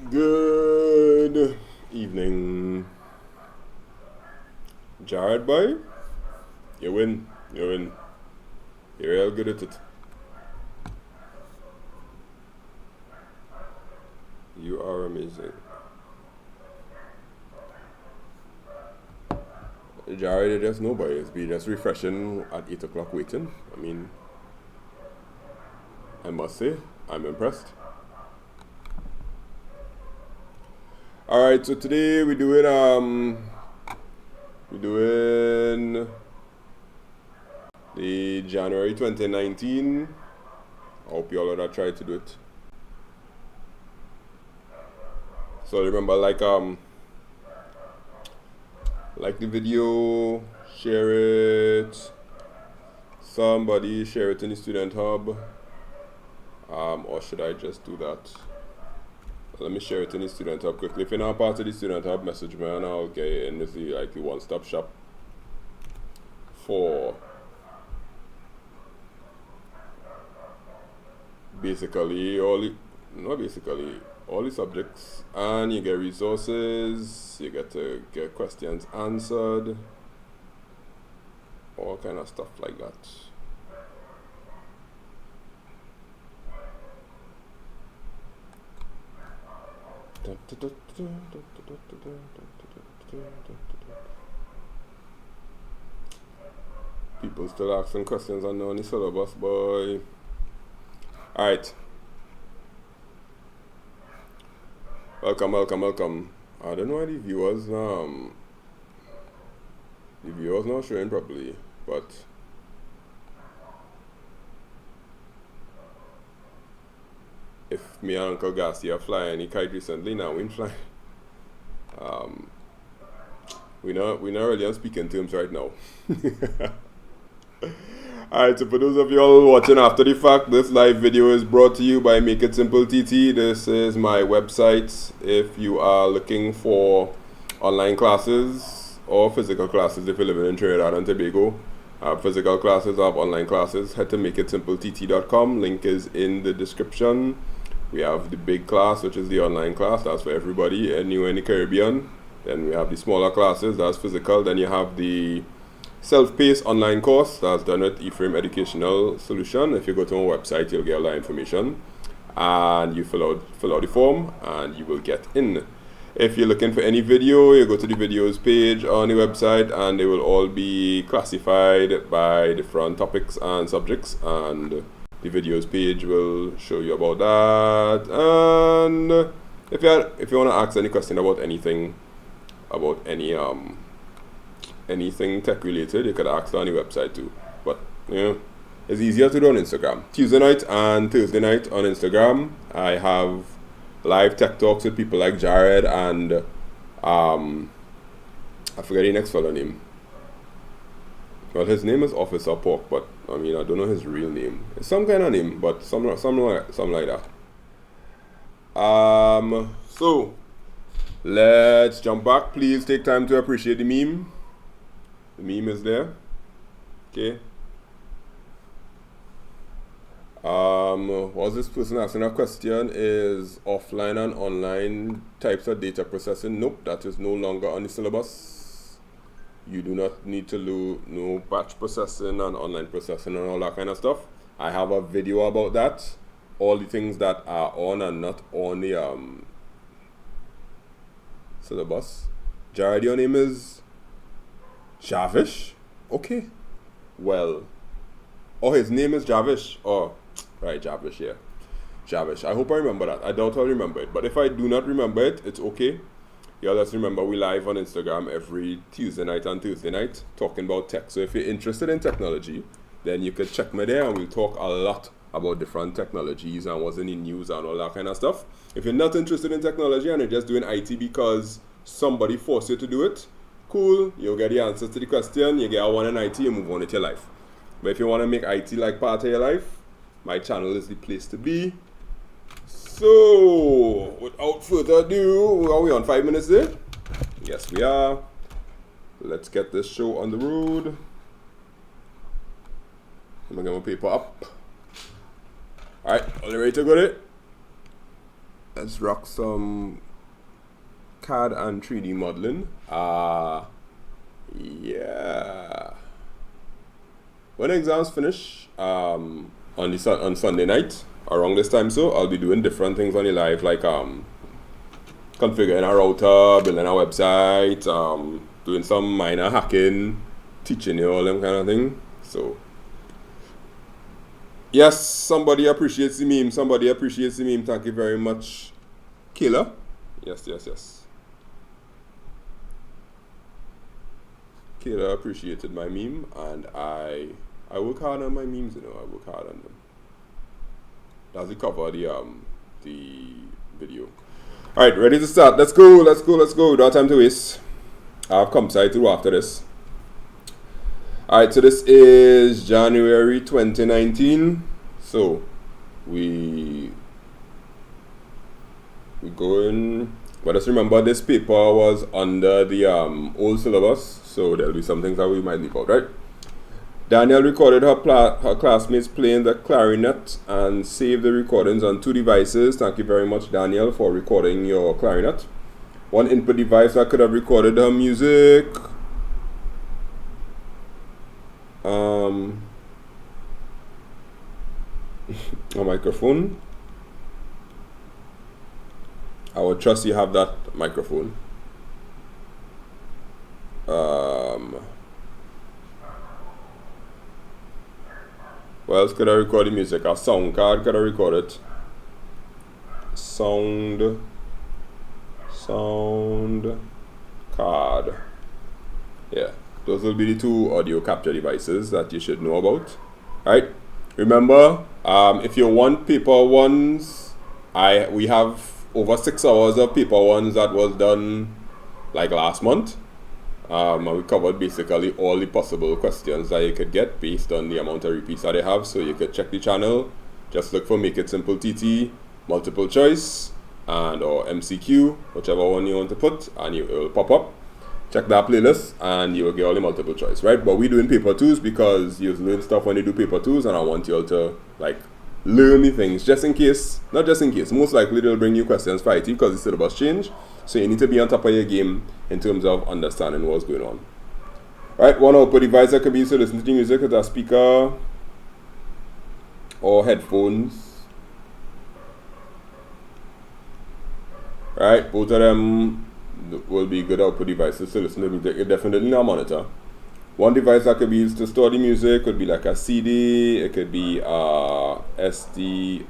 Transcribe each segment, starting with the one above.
Good evening, Jared boy. You win. You're real good at it. You are amazing. Jared, there's nobody. It's been just refreshing at 8 o'clock waiting. I mean, I must say, I'm impressed. Alright, so today we're doing the January 2019. I hope you all have tried to do it. So remember, like the video, share it. Somebody share it in the student hub. Or should I just do that? Let me share it in the student hub quickly. If you're not part of the student hub, message me and I'll get in as the one-stop shop for basically all the subjects, and you get resources, you get to get questions answered, all kind of stuff like that. People still asking questions on the syllabus, boy. Alright. Welcome. I don't know why the viewers not showing properly, but if me and Uncle Garcia fly any kite recently, now we fly. We're not really on speaking terms right now. Alright, so for those of you all watching after the fact, this live video is brought to you by makeITsimpleTT. This is my website if you are looking for online classes or physical classes if you're living in Trinidad and Tobago. Physical classes, I have online classes. Head to makeITsimpleTT.com. Link is in the description. We have the big class, which is the online class. That's for everybody, anywhere in the Caribbean. Then we have the smaller classes, that's physical. Then you have the self-paced online course that's done with Ephraim Educational Solution. If you go to our website, you'll get all that information, and you fill out the form, and you will get in. If you're looking for any video, you go to the videos page on the website, and they will all be classified by different topics and subjects, and the videos page will show you about that. And if you want to ask any question about anything, anything tech related, you could ask on the website too. But it's easier to do on Instagram. Tuesday night and Thursday night on Instagram, I have live tech talks with people like Jared and I forget the next fellow name. Well, his name is Officer Pork, but I mean I don't know his real name. It's some kind of name, but something like that. So let's jump back. Please take time to appreciate the meme. The meme is there. Okay. Was this person asking a question? Is offline and online types of data processing? Nope, that is no longer on the syllabus. You do not need to know batch processing and online processing and all that kind of stuff. I have a video about that. All the things that are on and not on the syllabus. Jared, your name is Javish? Okay. Well. Oh, his name is Javish. Oh, right, Javish, yeah. Javish. I hope I remember that. I doubt I'll remember it. But if I do not remember it, it's okay. Yeah, let's remember we live on Instagram every Tuesday night and Thursday night talking about tech. So if you're interested in technology, then you could check me there and we'll talk a lot about different technologies and what's in the news and all that kind of stuff. If you're not interested in technology and you're just doing IT because somebody forced you to do it, cool, you'll get the answers to the question, you get a one in IT, you move on with your life. But if you want to make IT like part of your life, my channel is the place to be. So, without further ado, are we on 5 minutes there? Yes, we are. Let's get this show on the road. I'm going to get my paper up. Alright, are you ready to go there? Let's rock some CAD and 3D modeling. Yeah. When exams finish on Sunday night around this time, so I'll be doing different things on the live, like configuring a router, building a website, doing some minor hacking, teaching you all them kind of thing. So yes, somebody appreciates the meme. Somebody appreciates the meme. Thank you very much, Kayla. Yes. Kayla appreciated my meme, and I work hard on my memes. You know, I work hard on them. Does it cover the video? All right, ready to start. Let's go. Don't have time to waste. I have ComSci through after this. All right, so this is January 2019. So we going. But just remember, this paper was under the old syllabus, so there'll be some things that we might leave out, right? Danielle recorded her classmates playing the clarinet and saved the recordings on 2 devices. Thank you very much, Danielle, for recording your clarinet. 1 input device that could have recorded her music. A microphone. I would trust you have that microphone. What else could I record the music? A sound card could I record it? Sound card. Yeah, those will be the 2 audio capture devices that you should know about. Alright, remember, if you want paper ones, we have over 6 hours of paper ones that was done like last month. And we covered basically all the possible questions that you could get based on the amount of repeats that they have. So you could check the channel, just look for makeITsimpleTT, multiple choice, and or MCQ, whichever one you want to put, and it will pop up. Check that playlist and you will get all the multiple choice, right? But we're doing paper 2s because you learn stuff when you do paper 2s, and I want you all to like learn the things just in case, not just in case, most likely they'll bring you questions for IT because the syllabus change. So you need to be on top of your game in terms of understanding what's going on. Right, 1 output device that could be used to listen to music with a speaker or headphones. Right, both of them will be good output devices to listen to music. Definitely not a monitor. 1 device that could be used to store the music could be like a CD. It could be not SD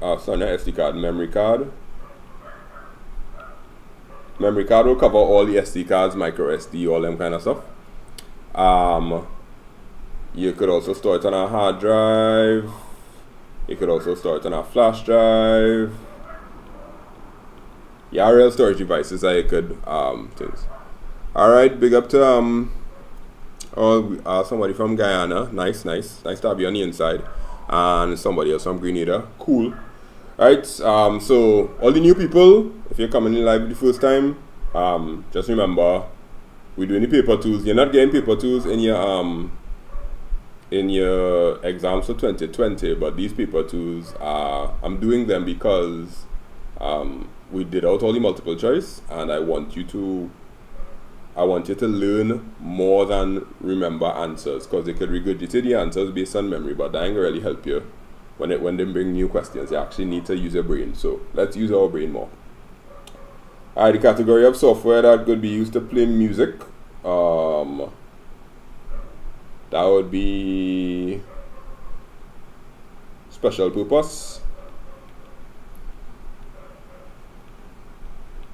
card, memory card. Memory card will cover all the SD cards, micro SD, all them kind of stuff. You could also store it on a hard drive. You could also store it on a flash drive. Yeah, real storage devices that you could things. Alright, big up to somebody from Guyana. Nice to have you on the inside. And somebody else from Grenada. Cool. Right, so all the new people, if you're coming in live the first time, just remember, we're doing the paper 2s. You're not getting paper 2s in your exams for 2020, but these paper 2s, I'm doing them because we did out all the multiple choice, and I want you to learn more than remember answers, because they could regurgitate the answers based on memory, but that ain't gonna really help you. When they bring new questions, you actually need to use your brain. So let's use our brain more. Alright, the category of software that could be used to play music. That would be special purpose.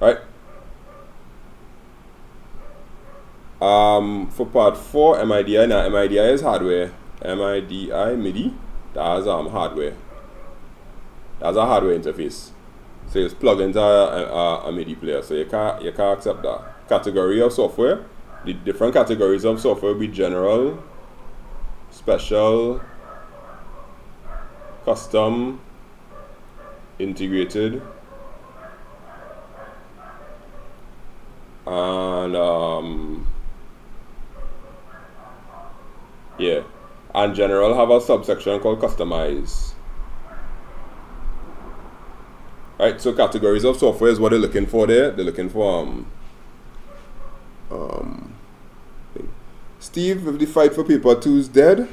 Right. For part 4, MIDI. Now MIDI is hardware. MIDI. That's hardware. That's a hardware interface. So it's plugged into a MIDI player. So you can't accept that. Category of software. The different categories of software will be general, special, custom, integrated, and yeah. And general have a subsection called customize. Right, so categories of software is what they're looking for there. They're looking for Steve, if the fight for paper 2 is dead,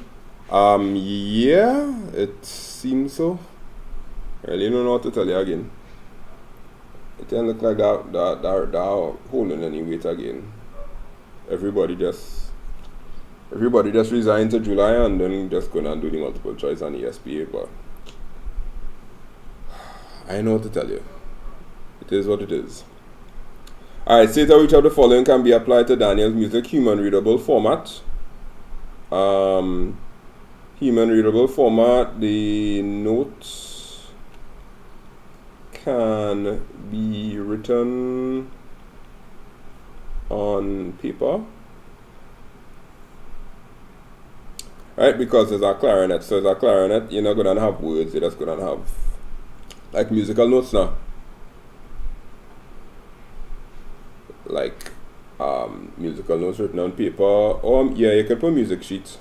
yeah, it seems so. I really don't know what to tell you again. It doesn't look like that holding any weight again. Everybody just resigned to July and then just going and do the multiple choice on ESPA, but I know what to tell you. It is what it is. Alright, state which of the following can be applied to Daniel's music human readable format. Human readable format, the notes can be written on paper. Right, because it's a clarinet. So it's a clarinet, you're not going to have words, you're just going to have like musical notes now. Like musical notes written on paper, or yeah, you can put music sheets.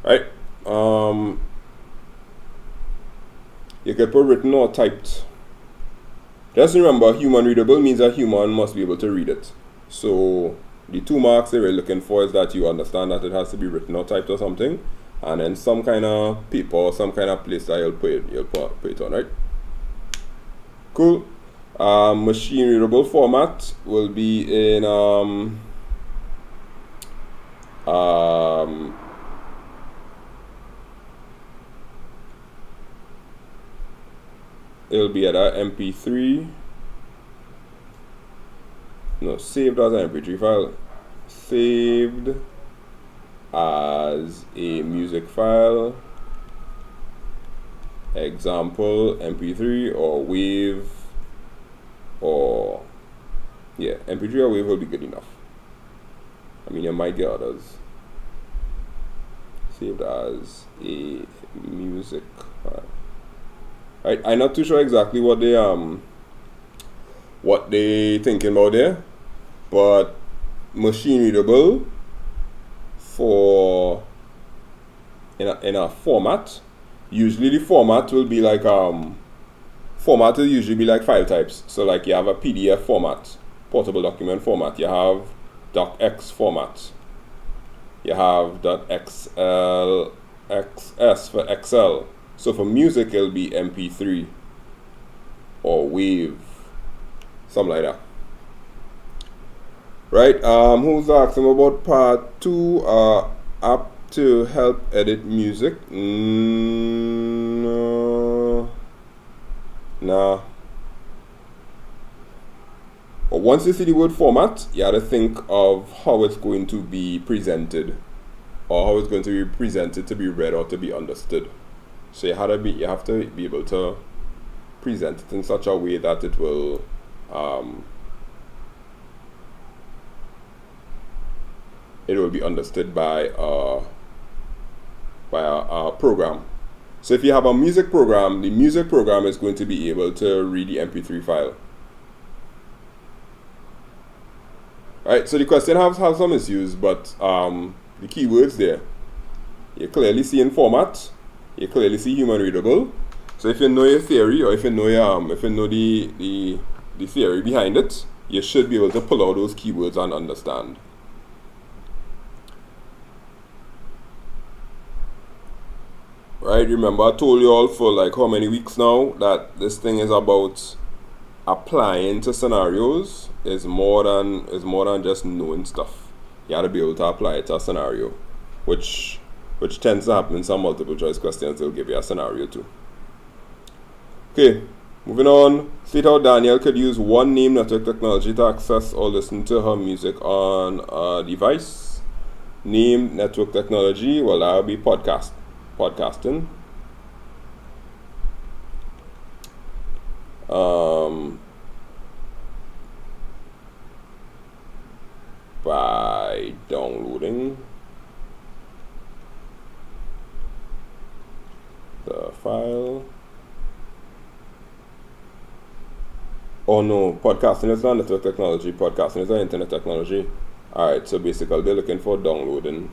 Right? You can put written or typed. Just remember, human readable means a human must be able to read it. So the 2 marks they were looking for is that you understand that it has to be written or typed or something, and then some kind of paper or some kind of place that you'll put it on, right? Cool. Machine readable format will be in it'll be at a MP3. No, saved as an MP3 file. Saved as a music file. Example MP3 or wave, or yeah, MP3 or wave will be good enough. I mean, you might get others. Saved as a music file. Right, I'm not too sure exactly what they thinking about there, but machine readable for in a format. Usually the format will be like format will usually be like file types. So like you have a PDF format, portable document format, you have .x format, you have .xl, XS for Excel. So for music it'll be MP3 or wave, something like that. Right, who's asking about part 2? App to help edit music? No. Nah. But once you see the word format, you have to think of how it's going to be presented, or how it's going to be presented to be read or to be understood. So you have to be able to present it in such a way that it will be understood by a program. So if you have a music program, the music program is going to be able to read the MP3 file. Right, so the question has some issues, but the keywords there, you clearly see in format, you clearly see human readable. So if you know your theory, or if you know the theory behind it, you should be able to pull out those keywords and understand. Right, remember I told you all for like how many weeks now that this thing is about applying to scenarios. Is more than just knowing stuff. You have to be able to apply it to a scenario, which tends to happen in some multiple choice questions. They'll give you a scenario too. Okay, moving on. State how Daniel could use one name network technology to access or listen to her music on a device. Name network technology, well, that would be podcasting. By downloading the file. Oh no, podcasting is not network technology. Podcasting is an internet technology. Alright, so basically they're looking for downloading.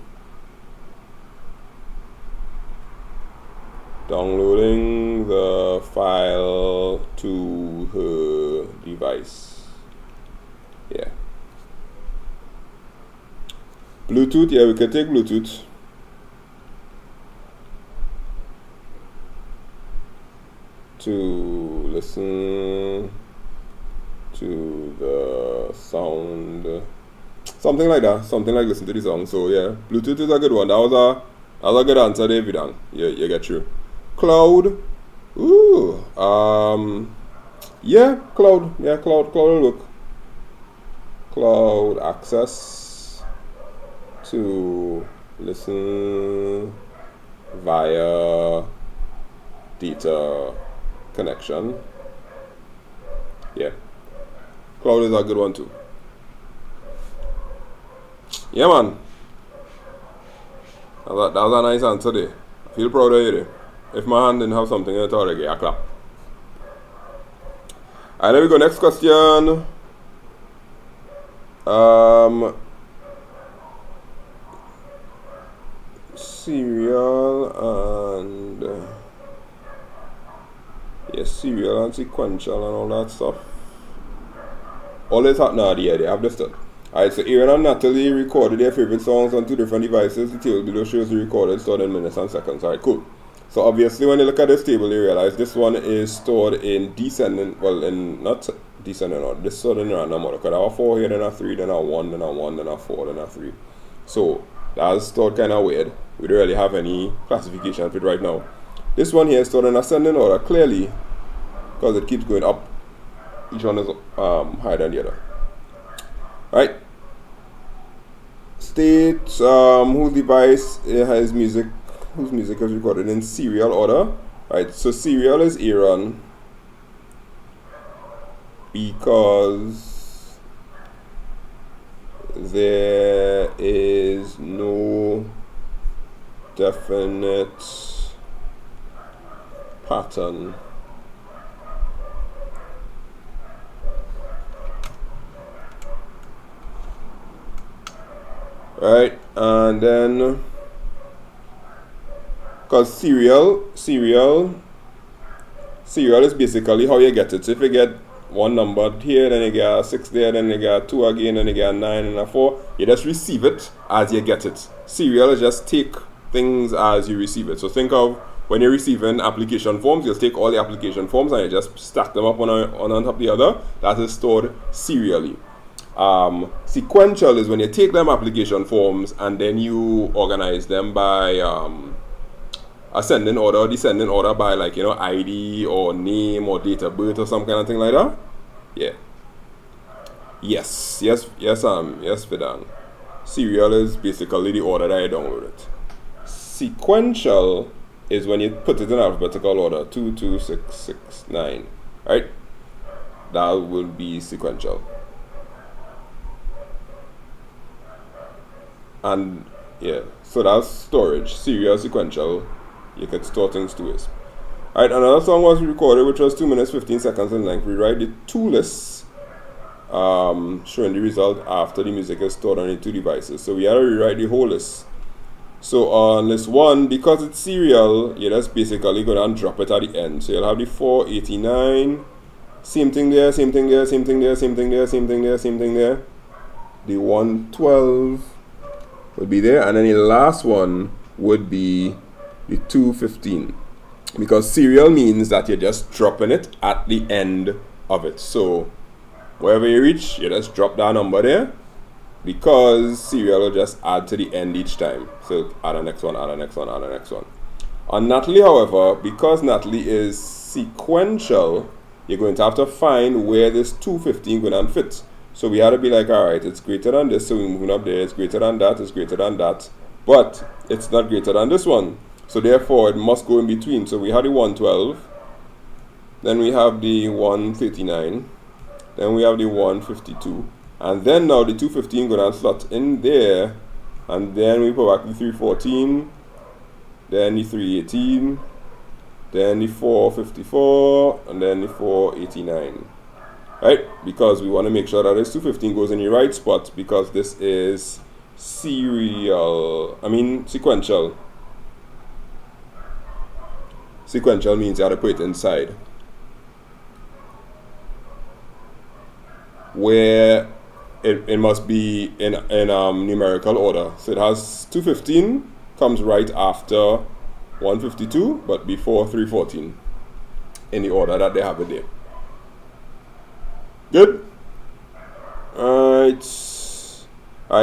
downloading the file to her device. Yeah. Bluetooth, yeah, we can take Bluetooth. To listen to the sound, something like that, something like listen to the song. So yeah, Bluetooth is a good one. That was a good answer, David. You get through. Cloud, ooh, yeah, cloud will work. Cloud access to listen via data connection. Yeah, cloud is a good one too. Yeah, man. That was a nice answer there. I feel proud of you there. If my hand didn't have something in it already, I clap. Alright, there we go. Next question. Serial and serial and sequential and all that stuff. All this happened yeah, they have this done. Alright, so Aaron and Natalie recorded their favorite songs on 2 different devices. The table below shows the recorded stored in minutes and seconds. Alright, cool. So obviously when you look at this table, you realize this one is stored in descending, well, in not descending order, this is stored in random order. Because I have 4 here, then I have 3, then I have 1, then I have 1, then I have 4, then I have 3. So that's stored kind of weird. We don't really have any classification for it right now. This one here is stored in ascending order, clearly, because it keeps going up. Each one is higher than the other. Right. State whose device has music, whose music is recorded in serial order. Right. So serial is Aaron because there is no definite pattern right, and then because serial is basically how you get it. So if you get one number here, then you get a 6 there, then you get a 2 again, then you get a 9 and a 4, you just receive it as you get it. Serial is just take things as you receive it. So think of when you're receiving application forms, you'll take all the application forms and you just stack them up one on top of the other. That is stored serially. Sequential is when you take them application forms and then you organize them by ascending order or descending order by, like, ID or name or date of birth or some kind of thing like that. Yeah. Yes, Fidan. Serial is basically the order that I download it. Sequential is when you put it in alphabetical order, 2, 2, 6, 6, 9, right? That will be sequential. And yeah, so that's storage, serial, sequential. You can store things two ways. Alright, another song was recorded which was 2 minutes 15 seconds in length. We write the 2 lists showing the result after the music is stored on the 2 devices. So we had to rewrite the whole list. So on list 1, because it's serial, you're just basically going to drop it at the end. So you'll have the 489, same thing there, same thing there, same thing there, same thing there, same thing there, same thing there. The 112 would be there, and then the last one would be the 215, because serial means that you're just dropping it at the end of it. So wherever you reach, you just drop that number there, because serial will just add to the end each time. So add the next one, add the next one, add the next one. On Natalie, however, because Natalie is sequential, you're going to have to find where this 215 going to fit. So we had to be like, alright, it's greater than this, so we're moving up there, it's greater than that, it's greater than that, but it's not greater than this one. So therefore, it must go in between. So we had the 112, then we have the 139, then we have the 152, and then now the 215 going to slot in there, and then we put back the 314, then the 318, then the 454, and then the 489. Right? Because we want to make sure that this 215 goes in the right spot, because this is sequential. Sequential means you have to put it inside. Where it must be in numerical order. So it has 215 comes right after 152, but before 314 in the order that they have it there. Good? Alright,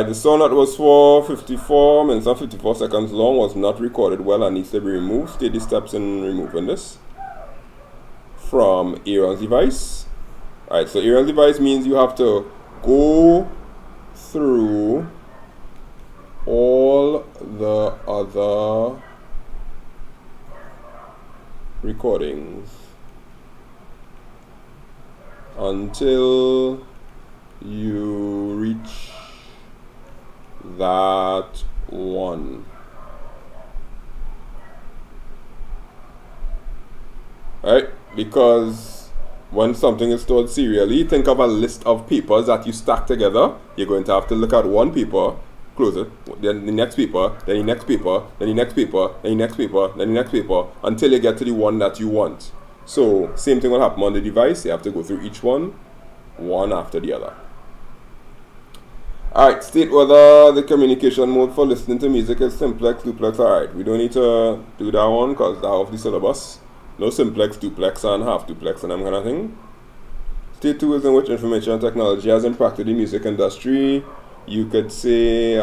the sound that was for 54 minutes and 54 seconds long was not recorded well and needs to be removed. State the steps in removing this from Aaron's device. Alright, so Aaron's device means you have to go through all the other recordings until you reach that one. Right? Because when something is stored serially, think of a list of papers that you stack together. You're going to have to look at one paper, close it, then the next paper, then the next paper, then the next paper, then the next paper, then the next paper, until you get to the one that you want. So, same thing will happen on the device. You have to go through each one after the other. Alright, state whether the communication mode for listening to music is simplex, duplex. Alright, we don't need to do that one because that's off the syllabus. No simplex, duplex, and half duplex and that kind of thing. State 2 is in which information technology has impacted the music industry. You could say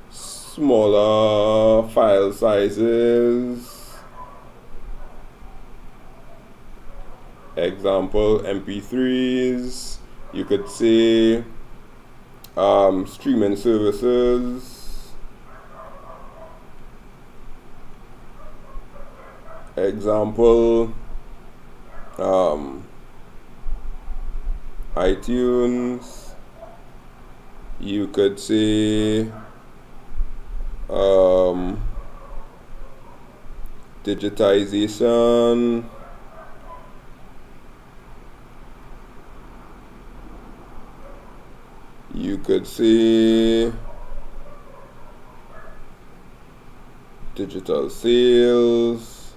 smaller file sizes. Example, MP3s. You could say streaming services. Example, iTunes. You could say digitization. You could say digital sales.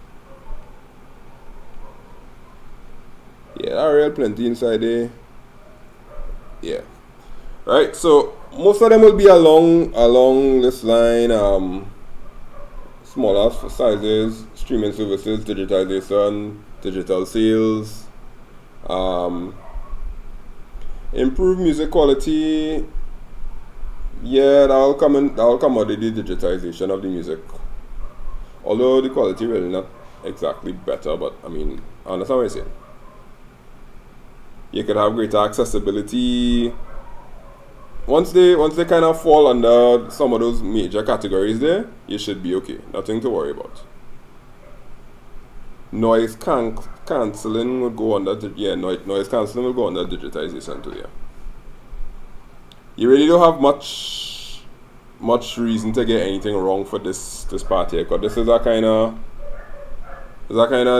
Yeah, there are real plenty inside there. Yeah. Right, so most of them will be along this line. Smaller sizes, streaming services, digitization, digital sales, improve music quality. Yeah, that'll come out of the digitization of the music. Although the quality really not exactly better, but I mean, I understand what you're saying. You could have greater accessibility. Once they kind of fall under some of those major categories there, you should be okay. Nothing to worry about. Noise cancelling would go under noise cancelling will go under digitization too, yeah. You really don't have much reason to get anything wrong for this part here, because this is a kind of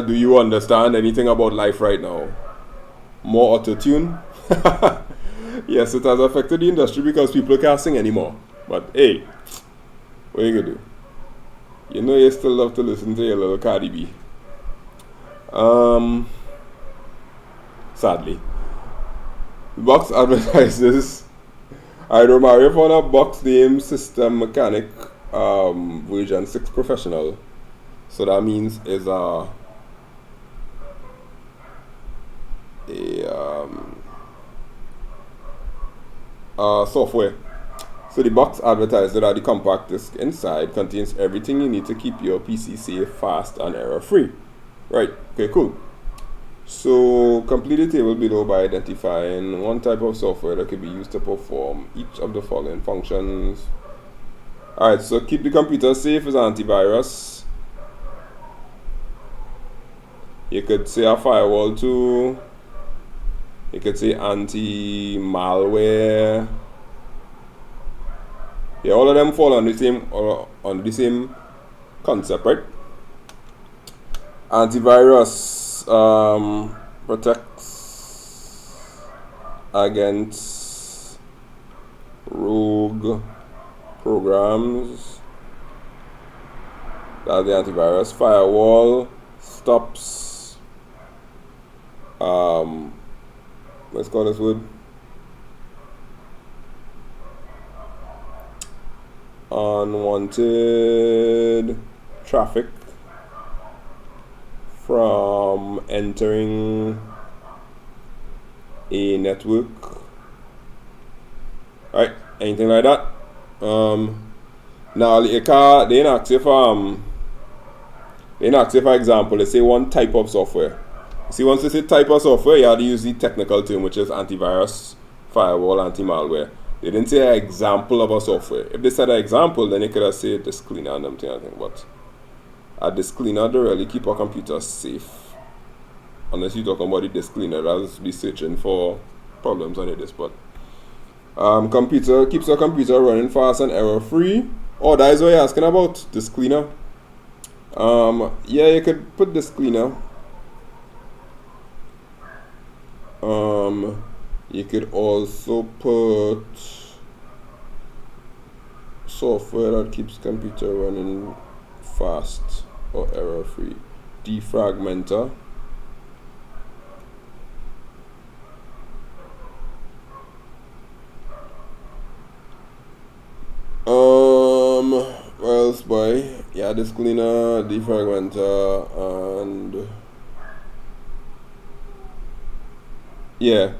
do you understand anything about life right now? More auto-tune. Yes, it has affected the industry because people can't sing anymore. But hey, what are you gonna do? You know you still love to listen to your little Cardi B. Sadly. Box advertises Mario found a box named System Mechanic version 6 Professional. So that means is a software. So the box advertised that the compact disc inside contains everything you need to keep your PC safe, fast, and error-free. Right, okay, cool. So complete the table below by identifying one type of software that can be used to perform each of the following functions. Alright, so keep the computer safe is antivirus. You could say a firewall tool. You could say anti-malware. Yeah, all of them fall on the same concept, right? Antivirus protects against rogue programs. That's the antivirus. Firewall stops, let's call this word, unwanted traffic from entering a network. Right, anything like that. Now they didn't ask you for example, they say one type of software. See, once they say type of software, you have to use the technical term, which is antivirus, firewall, anti-malware. They didn't say an example of a software. If they said an example, then they could have said disk cleaner and them thing, I think. But a disk cleaner don't really keep our computer safe. Unless you're talking about the disk cleaner, that'll be searching for problems on your disk. But computer keeps your computer running fast and error-free. Oh, that is what you're asking about, disk cleaner. Yeah, you could put disk cleaner. You could also put software that keeps computer running fast or error-free. Defragmenter. What else, boy? Yeah, disk cleaner, defragmenter, and yeah.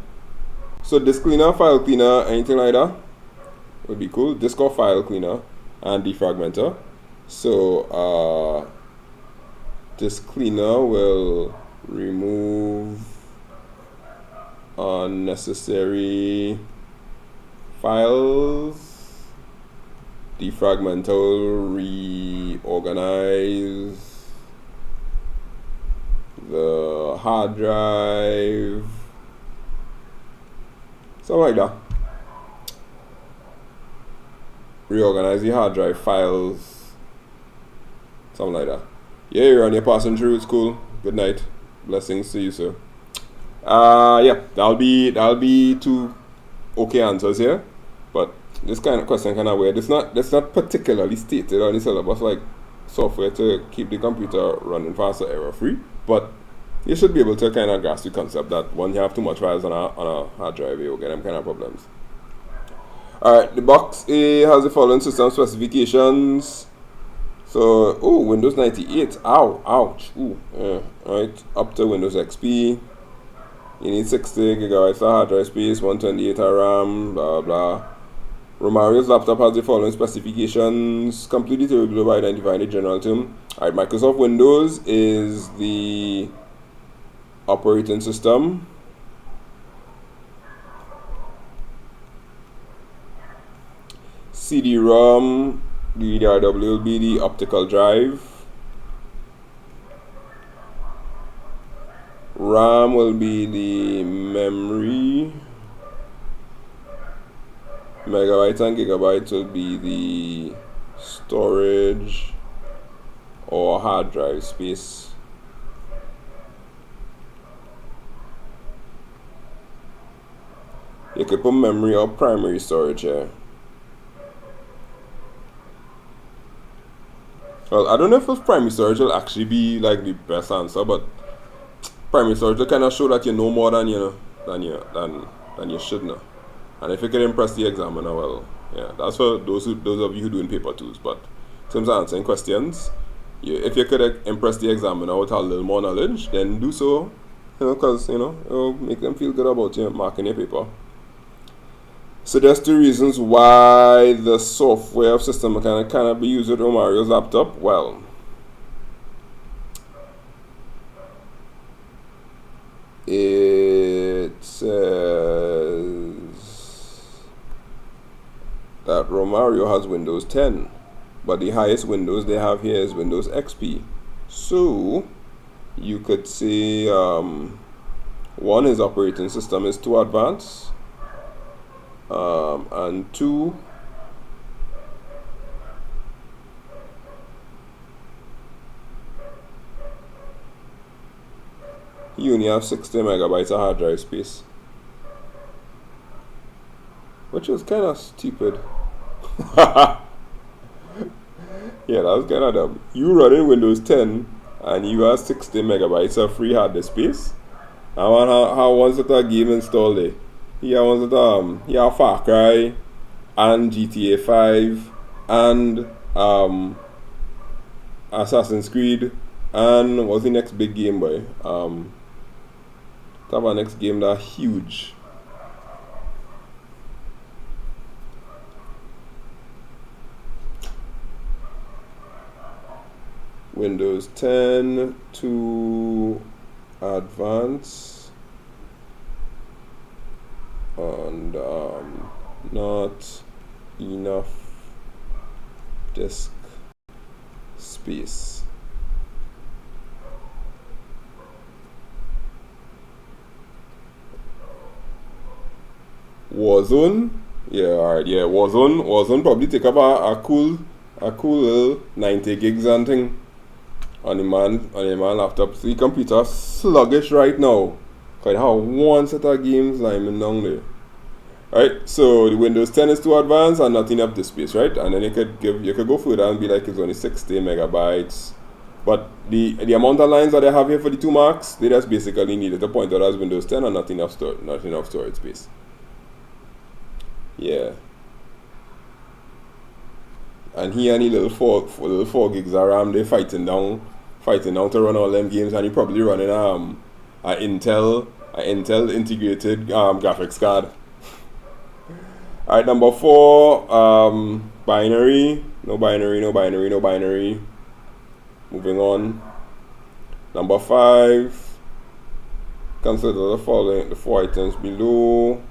So disk cleaner, file cleaner, anything like that would be cool. Disk or file cleaner and defragmenter. So disk cleaner will remove unnecessary files. Defragmenter will reorganize the hard drive. Something like that. Reorganize the hard drive files. Something like that. Yeah, you're passing through. It's cool. Good night. Blessings to you, sir. Yeah, that'll be two okay answers here. But this kind of question kind of weird. That's not particularly stated on the syllabus, like software to keep the computer running fast or error free. But you should be able to kind of grasp the concept that when you have too much files on a hard drive, you'll get them kind of problems. Alright, the box A has the following system specifications. So, Windows 98. Ow, ouch. Alright, up to Windows XP. You need 60 gigabytes of hard drive space, 128 RAM, blah blah. Romario's laptop has the following specifications. Completely terrible by identifying the general term. Alright, Microsoft Windows is the operating system. CD-ROM, DDR-W will be the optical drive. RAM will be the memory. Megabytes and gigabytes will be the storage or hard drive space. You could put memory or primary storage here. Well, I don't know if primary storage will actually be like the best answer, but primary storage will kind of show that you know more than you should know. And if you can impress the examiner, well, yeah, that's for those of you who doing paper twos. But in terms of answering questions, if you could impress the examiner with a little more knowledge, then do so. Because it'll make them feel good about you marking your paper. So there's two reasons why the software of system mechanic cannot be used with Romario's laptop. Well, it says that Romario has Windows 10, but the highest Windows they have here is Windows XP. So you could say one, his operating system is too advanced, and two, you only have 60 megabytes of hard drive space, which is kind of stupid. Yeah, that's kind of dumb. You running Windows 10 and you have 60 megabytes of free hard disk space. I want how once that game installed it. Yeah, once that yeah, Far Cry and GTA 5 and Assassin's Creed and what's the next big game boy? Have our next game that huge. Windows 10 to advance and not enough disk space. Warzone, yeah, alright, yeah, Warzone probably take up a cool little 90 gigs and thing on the man laptop. So the computer sluggish right now. Cause I have one set of games lying down there. Right, so the Windows 10 is too advanced and not enough disk space, right? And then you could go further and be like it's only 60 megabytes. But the amount of lines that they have here for the 2 marks, they just basically needed to point out as Windows 10 and not enough storage space. Yeah. And he and the little 4 gigs of RAM, they fighting down to run all them games, and he probably running an Intel integrated graphics card. Alright, number 4, binary. No binary. Moving on. Number 5, consider the following, the 4 items below.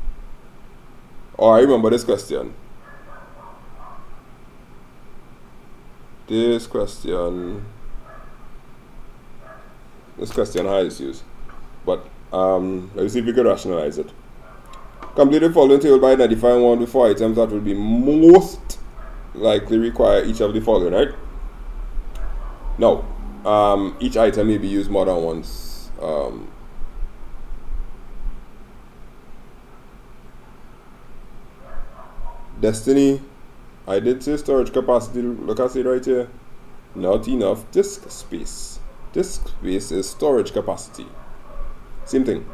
Oh, I remember this question. This question has used, but let's see if we can rationalize it. Complete the following table by identifying one of the 4 items that will be most likely require each of the following, right? Now, each item may be used more than once. Destiny, I did say storage capacity. Look at it right here. Not enough disk space. Disk space is storage capacity. Same thing.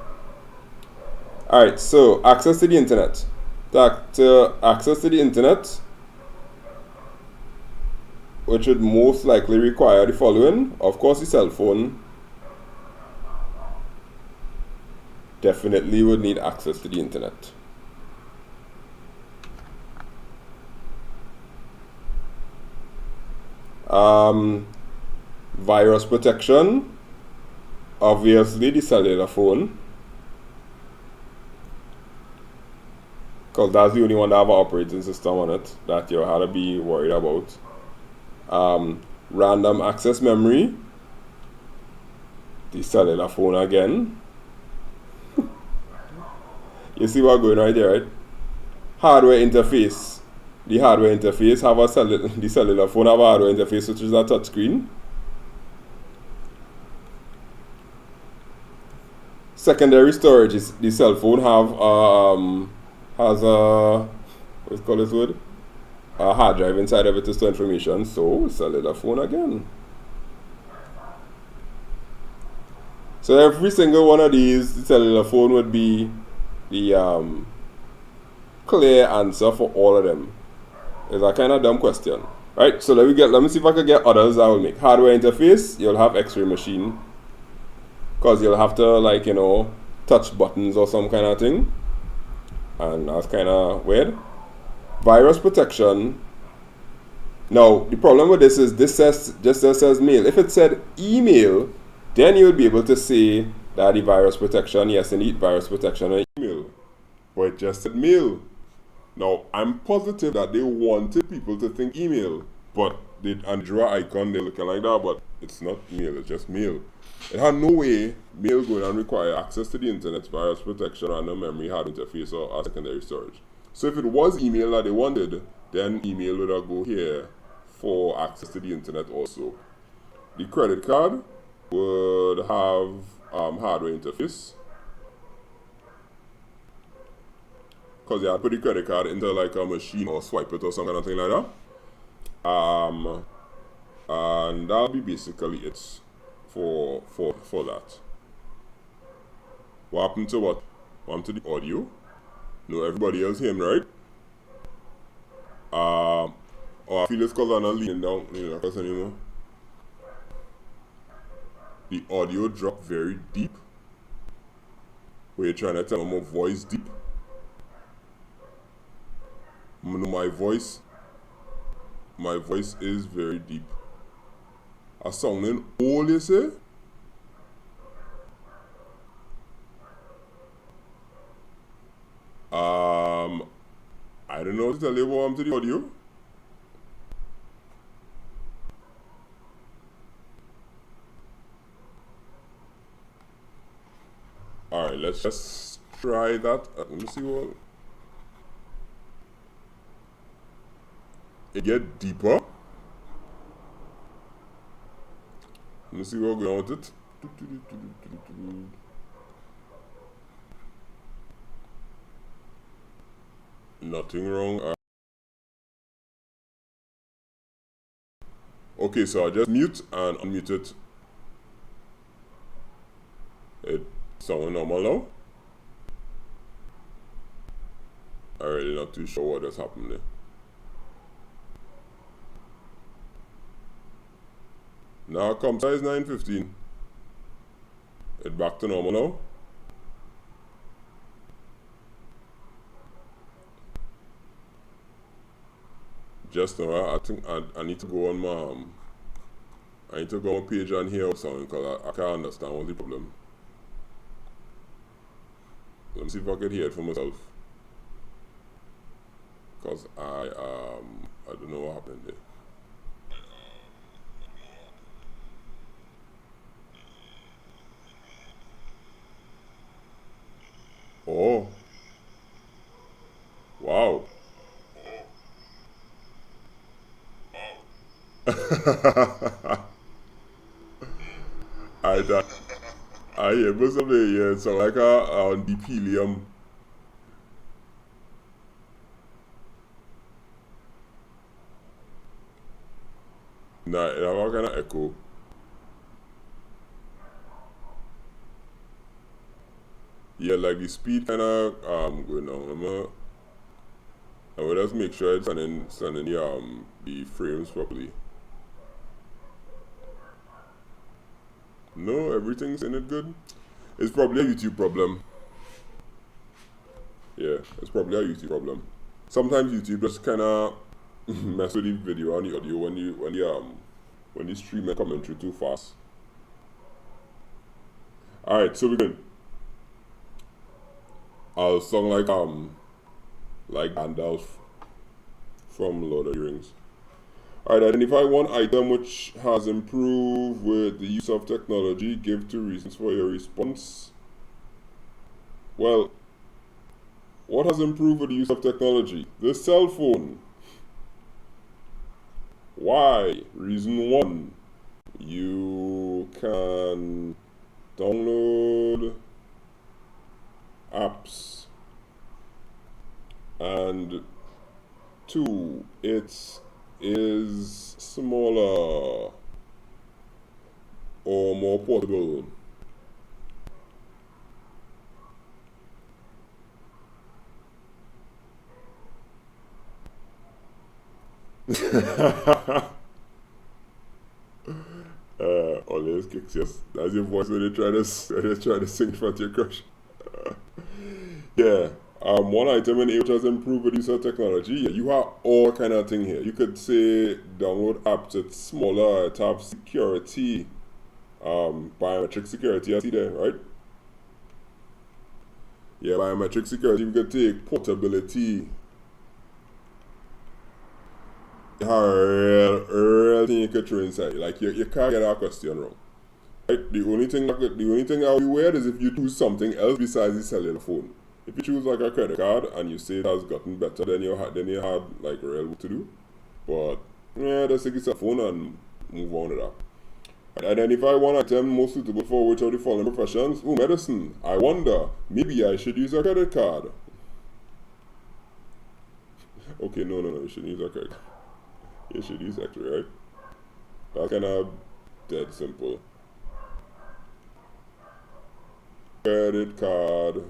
Alright, so access to the internet. Access to the internet, which would most likely require the following. Of course, the cell phone definitely would need access to the internet. Virus protection, obviously the cellular phone, because that's the only one that have an operating system on it that you had to be worried about. Random access memory, the cellular phone again. You see what's going right there, right? Hardware interface. The hardware interface have the cellular phone have a hardware interface, which is a touch screen. Secondary storage is the cell phone has a what's called this word? A hard drive inside of it to store information. So cellular phone again. So every single one of these, the cellular phone would be the clear answer for all of them. It's a kind of dumb question, right? So let me see if I can get others I will make. Hardware interface, you'll have X-ray machine, because you'll have to touch buttons or some kind of thing, and that's kind of weird. Virus protection. Now the problem with this is this says mail. If it said email, then you would be able to say that the virus protection, yes indeed, virus protection on email, but it just said mail. Now, I'm positive that they wanted people to think email, but they draw icon, they're looking like that, but it's not mail, it's just mail. It had no way mail going and require access to the internet, virus protection, random memory, hard interface, or secondary storage. So if it was email that they wanted, then email would go here for access to the internet also. The credit card would have hardware interface, because you have to put the credit card into like a machine or swipe it or something like that. And that'll be basically it for that. What happened to what? What happened to the audio? No, everybody else hear me, right? Oh, I feel it's because I'm not leaning down, anymore. The audio dropped very deep. Where you're trying to tell my voice deep. My voice is very deep. I sounding old, you say? I don't know what to tell you what happened to the audio. Alright, let's just try that. Let me see what. It get deeper. Let me see what's going on with it. Nothing wrong. Okay, so I just mute and unmute it. It sounding normal now. I'm really not too sure what has happened there. Now come size 915. It back to normal now. Just now, I think I need to go on my I need to go on page and hear something because I can't understand what's the problem. Let me see if I can hear it for myself. Because I don't know what happened there. Oh. Wow. I hear most of the yeah, so like on the helium. Nah, it have a kind of echo. Yeah, like the speed kind of going on. I will just make sure it's sending the frames properly. No, everything's in it good. It's probably a YouTube problem. Yeah, it's probably a YouTube problem. Sometimes YouTube just kind of mess with the video and the audio when the stream is coming through too fast. All right, so we're good. I'll song like Gandalf from Lord of the Rings. Alright, identify one item which has improved with the use of technology. Give 2 reasons for your response. Well, what has improved with the use of technology? The cell phone. Why? Reason 1. You can download apps. And 2, it is smaller or more portable. Always kicks, yes. That's your voice when they try to sing in front of your crush. Yeah. One item in which has improved with use of technology. Yeah, you have all kind of thing here. You could say download apps. It's smaller. It has security, biometric security. I see there, right? Yeah, biometric security. We could take portability. Real thing you could throw inside. Like you can't get our question wrong. Right? The only thing that would be weird is if you choose something else besides the cellular phone. If you choose like a credit card and you say it has gotten better, then you had like real work to do. But yeah, just take your phone and move on to that. Identify one item most suitable for which of the following professions. Ooh, medicine. I wonder, maybe I should use a credit card. Okay, no, you shouldn't use a credit card. You should use actually, right? That's kind of dead simple. Credit card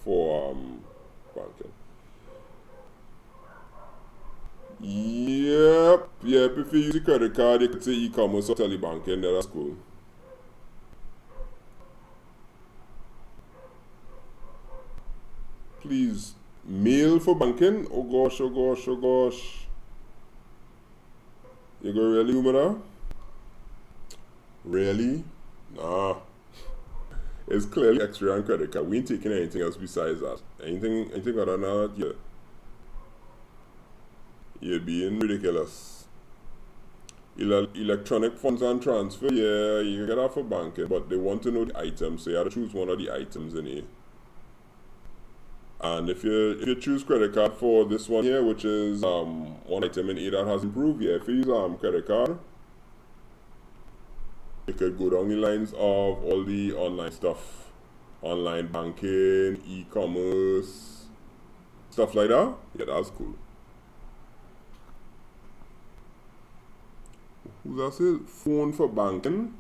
for banking. Yep. If you use a credit card, you could say e-commerce or telebanking. That's cool. Please, mail for banking? Oh gosh, oh gosh, oh gosh. You go really do that? Really? Nah. It's clearly extra on credit card. We ain't taking anything else besides that. Anything other than that, yeah. You're being ridiculous. Electronic funds and transfer, yeah, you can get that for banking, but they want to know the items, so you have to choose one of the items in here. And if you choose credit card for this one here, which is one item in A that has improved, yeah, if you use credit card, you could go down the lines of all the online stuff, online banking, e-commerce, stuff like that. Yeah, that's cool. Who's that say? Phone for banking?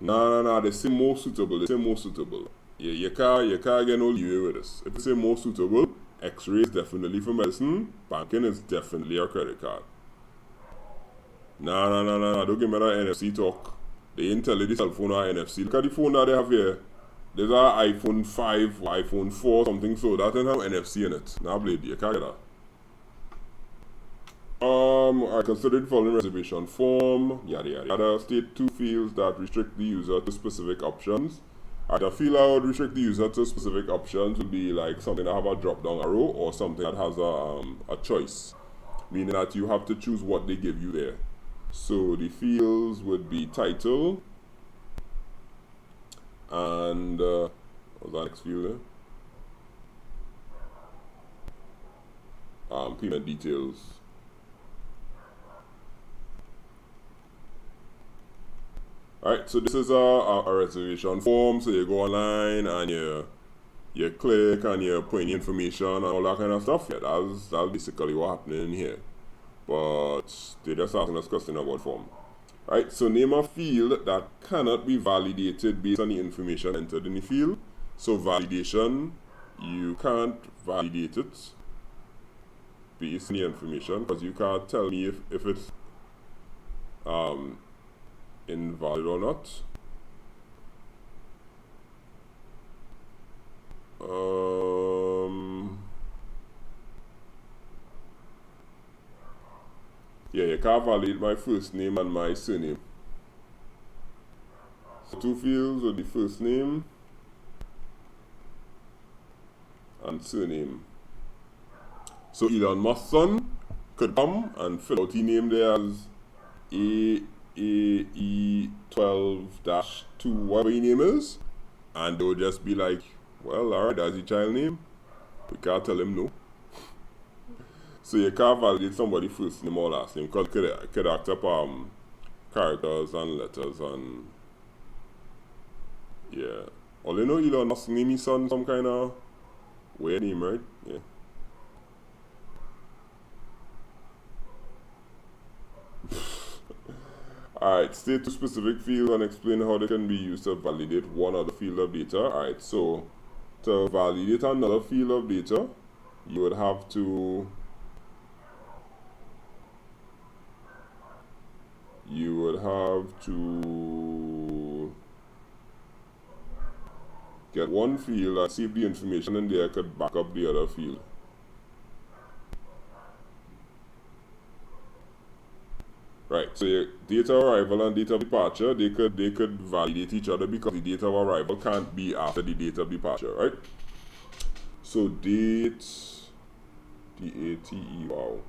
Nah, they say more suitable. Yeah, you can't get no leeway with this. If you say more suitable, X-ray is definitely for medicine, banking is definitely a credit card. Nah, don't give me that NFC talk. They ain't tell you the cell phone or NFC. Look at the phone that they have here. There's an iPhone 5, iPhone 4, something so. That doesn't have NFC in it. Nah, blade, you can't get that. I considered following reservation form, yada yada yada. State 2 fields that restrict the user to specific options. The field I would restrict the user to specific options would be like something that have a drop down arrow or something that has a choice, meaning that you have to choose what they give you there. So the fields would be title and what's that next field there? Payment details. Alright, so this is a reservation form. So you go online and you click and you put in information and all that kind of stuff. Yeah, that's basically what happening in here. But they just asking us question about form. Right, so name a field that cannot be validated based on the information entered in the field. So validation, you can't validate it based on the information because you can't tell me if it's invalid or not. Yeah, you can't validate my first name and my surname. So 2 fields with the first name and surname. So Elon Musk's son could come and fill out his name there as AAE12-2, whatever his name is, and they'll just be like, well, alright, that's your child name. We can't tell him no. So you can't validate somebody's first name or last name because it could act up characters and letters and yeah. All you know, Elon Musk name his son some kind of weird name, right? Yeah. Alright, state 2 specific fields and explain how they can be used to validate one other field of data. Alright, so to validate another field of data, you would have to get one field and see if the information in there could back up the other field. Right, so your data arrival and data departure, they could validate each other because the data of arrival can't be after the date of departure, right? So date, D-A-T-E, wow.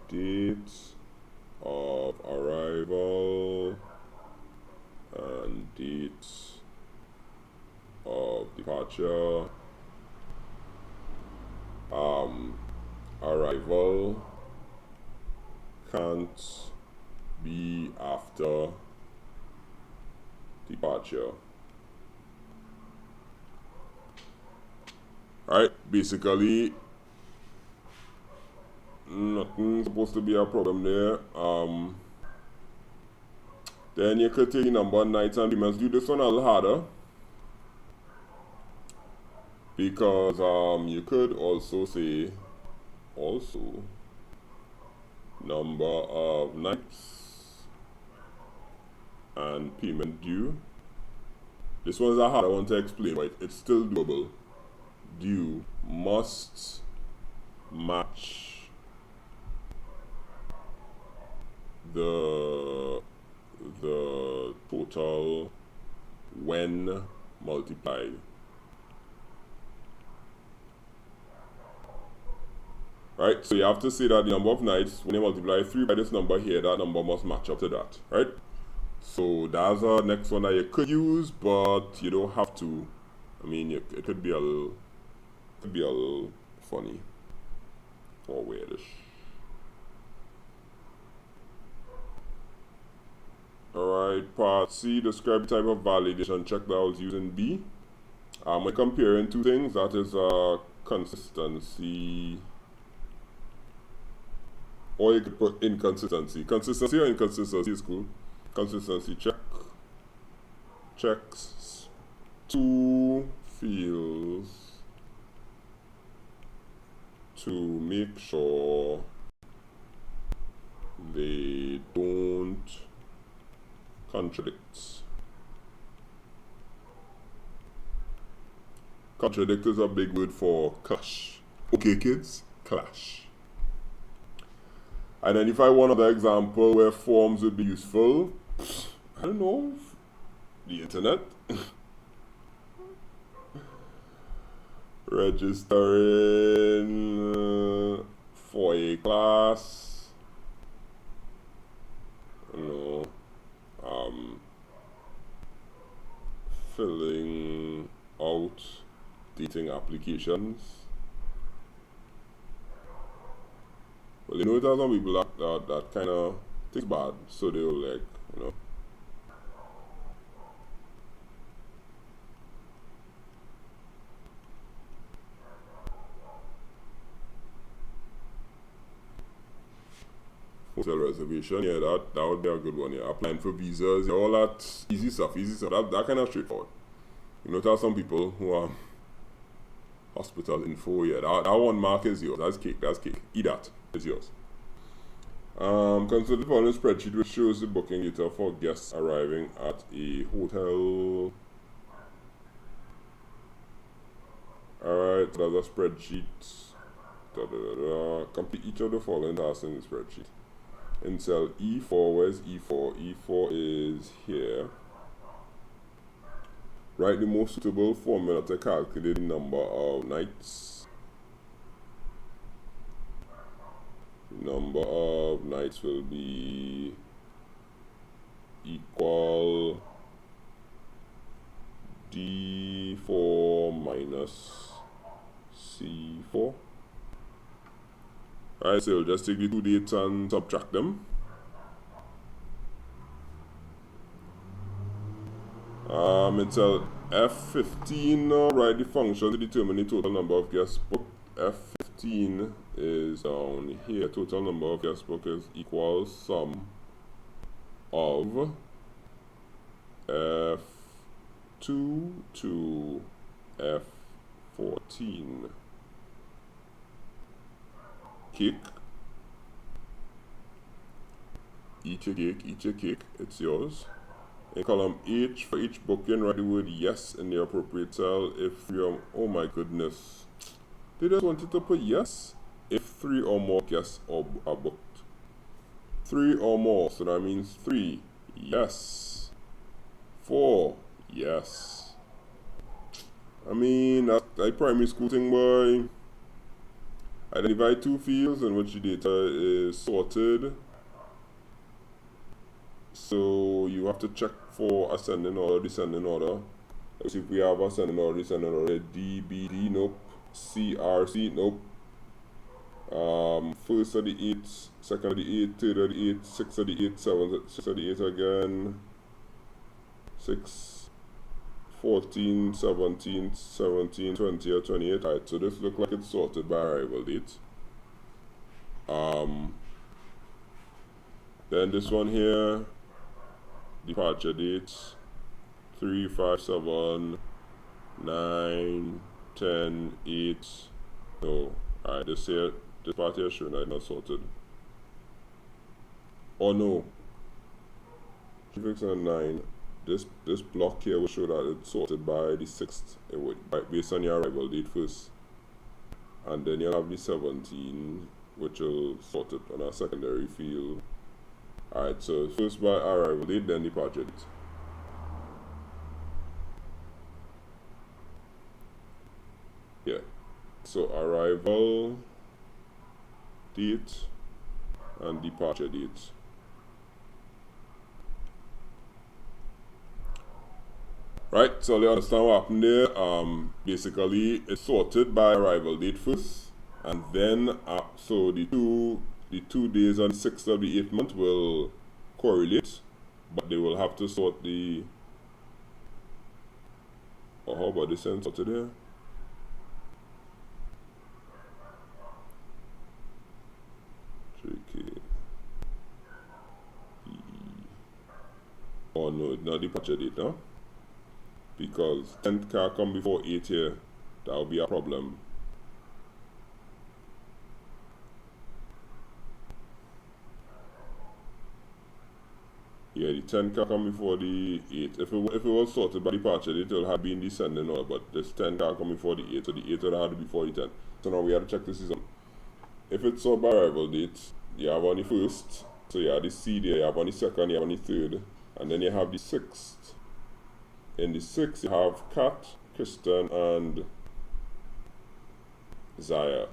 Date of arrival and date of departure. Arrival can't be after departure. Right, basically nothing supposed to be a problem there. Then you could take the number of nights and females. Do this one a little harder, because you could also say number of nights and payment due. This one's a harder one to explain, but it's still doable. Due must match the total when multiplied. Right, so you have to say that the number of nights, when you multiply 3 by this number here, that number must match up to that, right? So that's the next one that you could use, but you don't have to. I mean, it could be a little funny or weirdish. Alright, part C, describe the type of validation check that I was using B. We're comparing two things, that is consistency, or you could put inconsistency. Consistency or inconsistency is cool. Consistency checks two fields to make sure they don't contradict. Contradict is a big word for clash. Okay, kids, clash. Identify one other example where forms would be useful. I don't know. The internet. Registering for a class. No. Filling out dating applications. Well, you know, there's some people that kind of think bad, so they'll like, you know. Hotel reservation, yeah, that would be a good one. Yeah, applying for visas, yeah, all that easy stuff. That kind of straightforward. You know, there's some people who are hospital info. Yeah, that one mark is yours. That's cake. Eat that. It's yours. Consider the following spreadsheet which shows the booking data for guests arriving at a hotel. Alright, so that's a spreadsheet. Complete each of the following tasks in the spreadsheet. In cell E4, where's E4? E4 is here. Write the most suitable formula to calculate the number of nights. Number of nights will be equal D4 minus C4. Alright, so we'll just take the two dates and subtract them. It's a F15 now. Write the function to determine the total number of guests booked. F15 is down here. Total number of guests booked is equals sum of F2 to F14. Cake. Eat your cake, it's yours. In column H, for each booking, write the word yes in the appropriate cell. If you're, oh my goodness, they just wanted to put yes if 3 or more guests are booked. 3 or more, so that means 3, yes. 4, yes. I mean, that's like primary school thing, boy. Identify 2 fields in which the data is sorted. So you have to check for ascending order, descending order. Let's see if we have ascending order, descending order. DBD, nope. CRC, nope. First of the 8, second of the 8, third of the 8, 6 of the 8, 7, 6 of the 8 again. 6, 14, 17, 17, 20 or 28. Alright, so this looks like it's sorted by arrival date. Then this one here, departure dates 3, 5, 7, 9, 10, 8. No, alright, this part here showing I not sorted. Oh no, 3, 6, and 9. This block here will show that it's sorted by the 6th. It would, based on your arrival date first. And then you'll have the 17, which will sort it on a secondary field. Alright, so first by arrival date, then departure date. Yeah, so arrival date and departure date. Right, so you understand what happened there. Basically, it's sorted by arrival date first, and then so the two days on the 6th of the 8th month will correlate, but they will have to sort the. Or how about this end sorted here? Oh no, it's not departure date, huh? Because 10th car come before 8 here, that will be a problem. Yeah, the 10 car come before the 8. If it was sorted by departure date, it will have been descending order, but this 10 car come before the 8, so the 8 would have to be before the 10. So now we have to check the system. If it's sorted by arrival date, you have on the 1st, so you have the C there, you have on the 2nd, you have on the 3rd, and then you have the 6th. In the 6th, you have Kat, Kristen, and Zaya.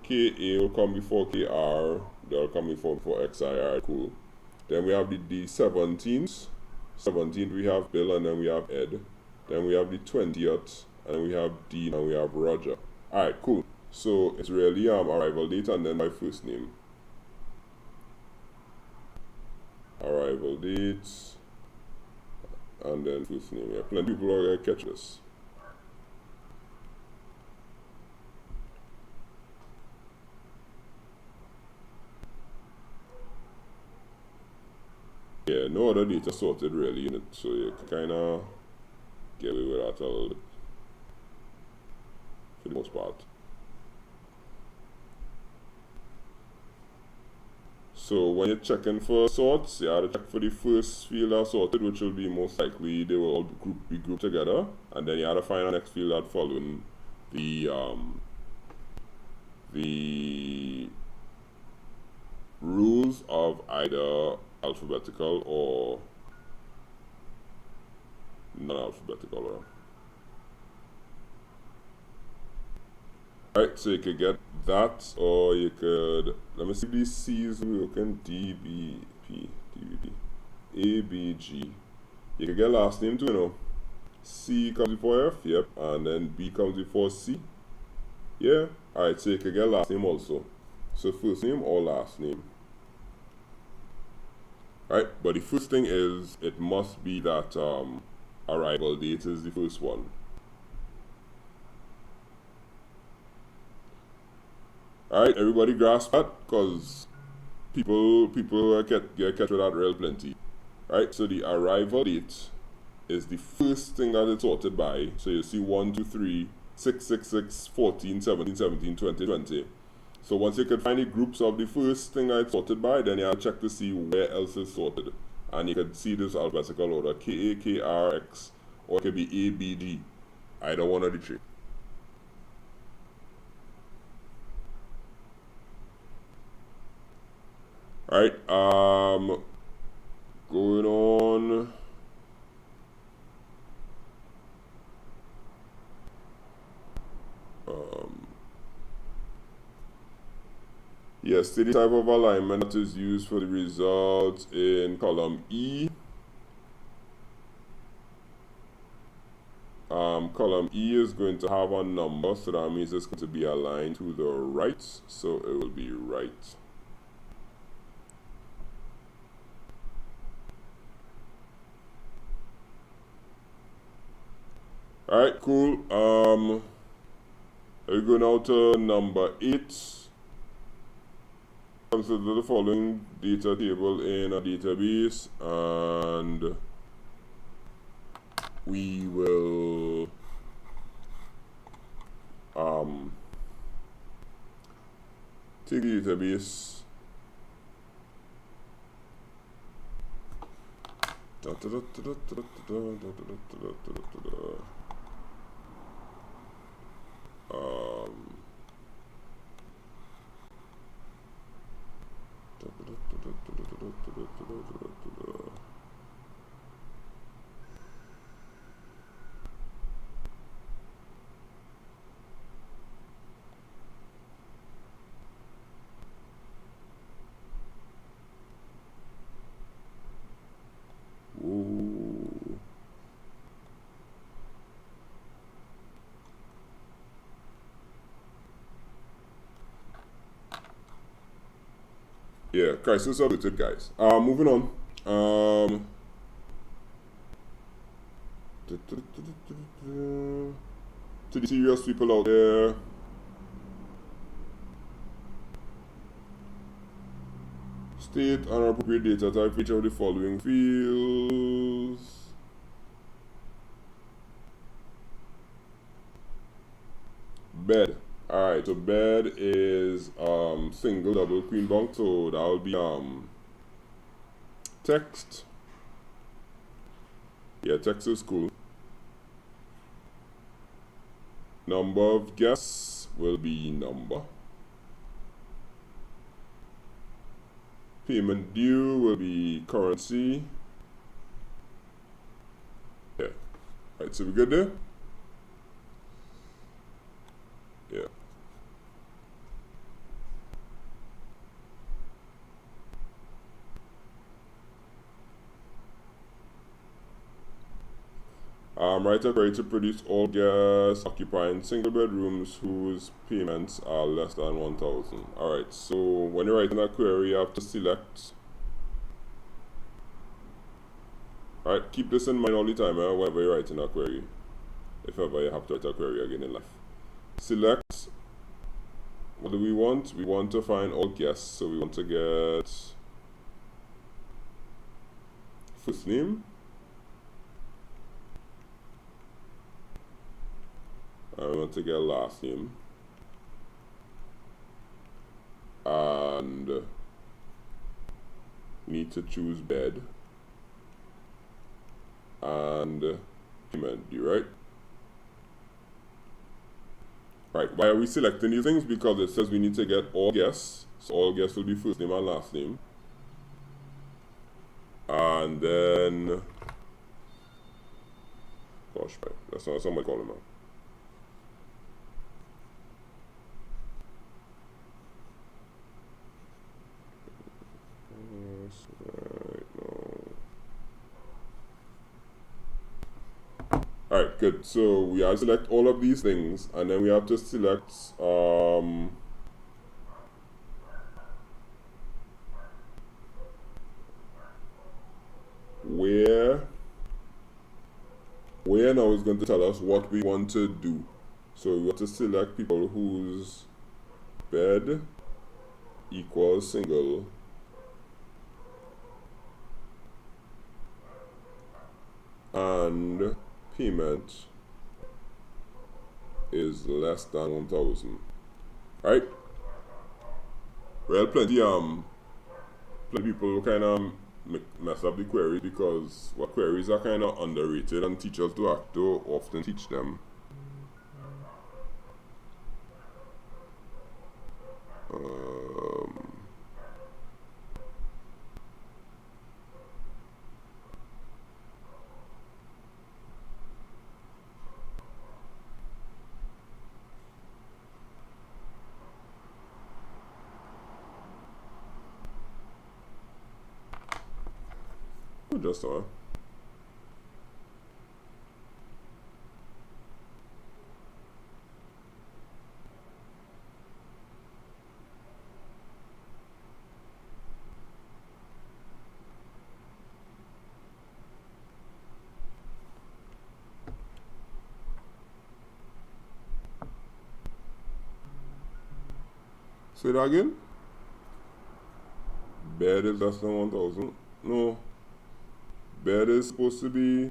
KA will come before KR, they'll come before XIR, cool. Then we have the 17th. 17th we have Bill, and then we have Ed. Then we have the 20th, and we have Dean, and we have Roger. Alright, cool. So it's really arrival date and then my first name. Arrival dates and then first name. Yeah, plenty of people are gonna catch this. Yeah, no other data sorted really in it, so you can kinda get away with that a little bit for the most part. So when you're checking for sorts, you have to check for the first field that's sorted, which will be most likely they will all be grouped together, and then you have to find the next field that following the rules of either alphabetical or non-alphabetical. Alright, so you could get that, or you could, let me see if these C's working. D, B, P, D, B, P, A, B, G. You could get last name too, you know. C comes before F, yep, and then B comes before C. Yeah, alright, so you could get last name also. So first name or last name. Alright, but the first thing is, it must be that arrival date is the first one. Alright, everybody grasp that, because people get catch with that real plenty. Right, so the arrival date is the first thing that it's sorted by. So you see 1, 2, 3, 6, 6, 6, 14, 17, 17, 20, 20. So once you can find the groups of the first thing that it's sorted by, then you have to check to see where else is sorted. And you can see this alphabetical order, K, A, K, R, X, or it could be A, B, G. Either one of the three. Alright, going on. Yes, the type of alignment that is used for the results in column E. Column E is going to have a number, so that means it's going to be aligned to the right, so it will be right. Alright, cool. We go now to number 8. consider the following data table in a database, and we will take the database. Yeah, crisis averted, guys. Moving on. To the serious people out there, state an appropriate data type for each of the following fields. Bed. Alright, so bed is single, double, queen bunk, so that will be text. Yeah, text is cool. Number of guests will be number. Payment due will be currency. Yeah. Alright, so we good there? Yeah. Write a query to produce all guests occupying single bedrooms whose payments are less than 1,000. Alright, so when you're writing a query, you have to select. Alright, keep this in mind all the time whenever you're writing a query. If ever you have to write a query again in life. Select. What do we want? We want to find all guests, so we want to get first name. I want to get last name, and need to choose bed and payment due, right? Right, why are we selecting these things? Because it says we need to get all guests, so all guests will be first name and last name, and then, gosh, right, that's not somebody calling out. Alright, good. So we have to select all of these things, and then we have to select where now is going to tell us what we want to do. So we want to select people whose bed equals single and payment is less than 1,000. Right? Well, plenty people kind of mess up the queries because queries are kind of underrated and teachers do have to often teach them. Just say that again. bed is less than 1,000. No. Bed is supposed to be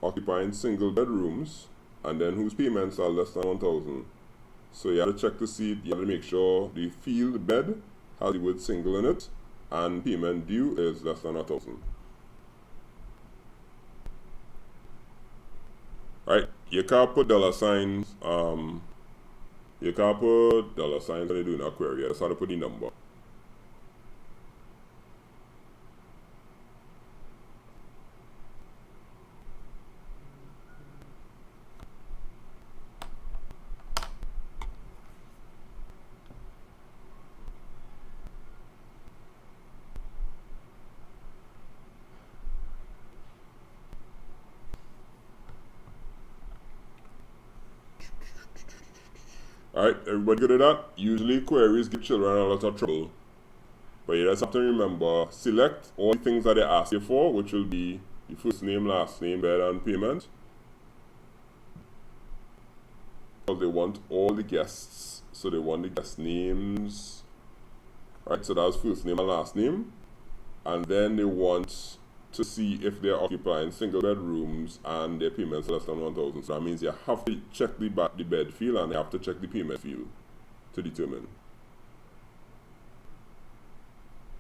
occupying single bedrooms and then whose payments are less than 1,000. So you have to check to see, you have to make sure the field bed has the word single in it and payment due is less than 1,000. Right, you can't put dollar signs, when you're doing a query. You just have to put the number. Alright, everybody good at that? Usually queries give children a lot of trouble. But you just have to remember, select all the things that they ask you for, which will be the first name, last name, bed, and payment. Because they want all the guests, so they want the guest names. Right, so that's first name and last name. And then they want to see if they're occupying single bedrooms and their payments less than 1,000. So that means you have to check the bed field and you have to check the payment field to determine.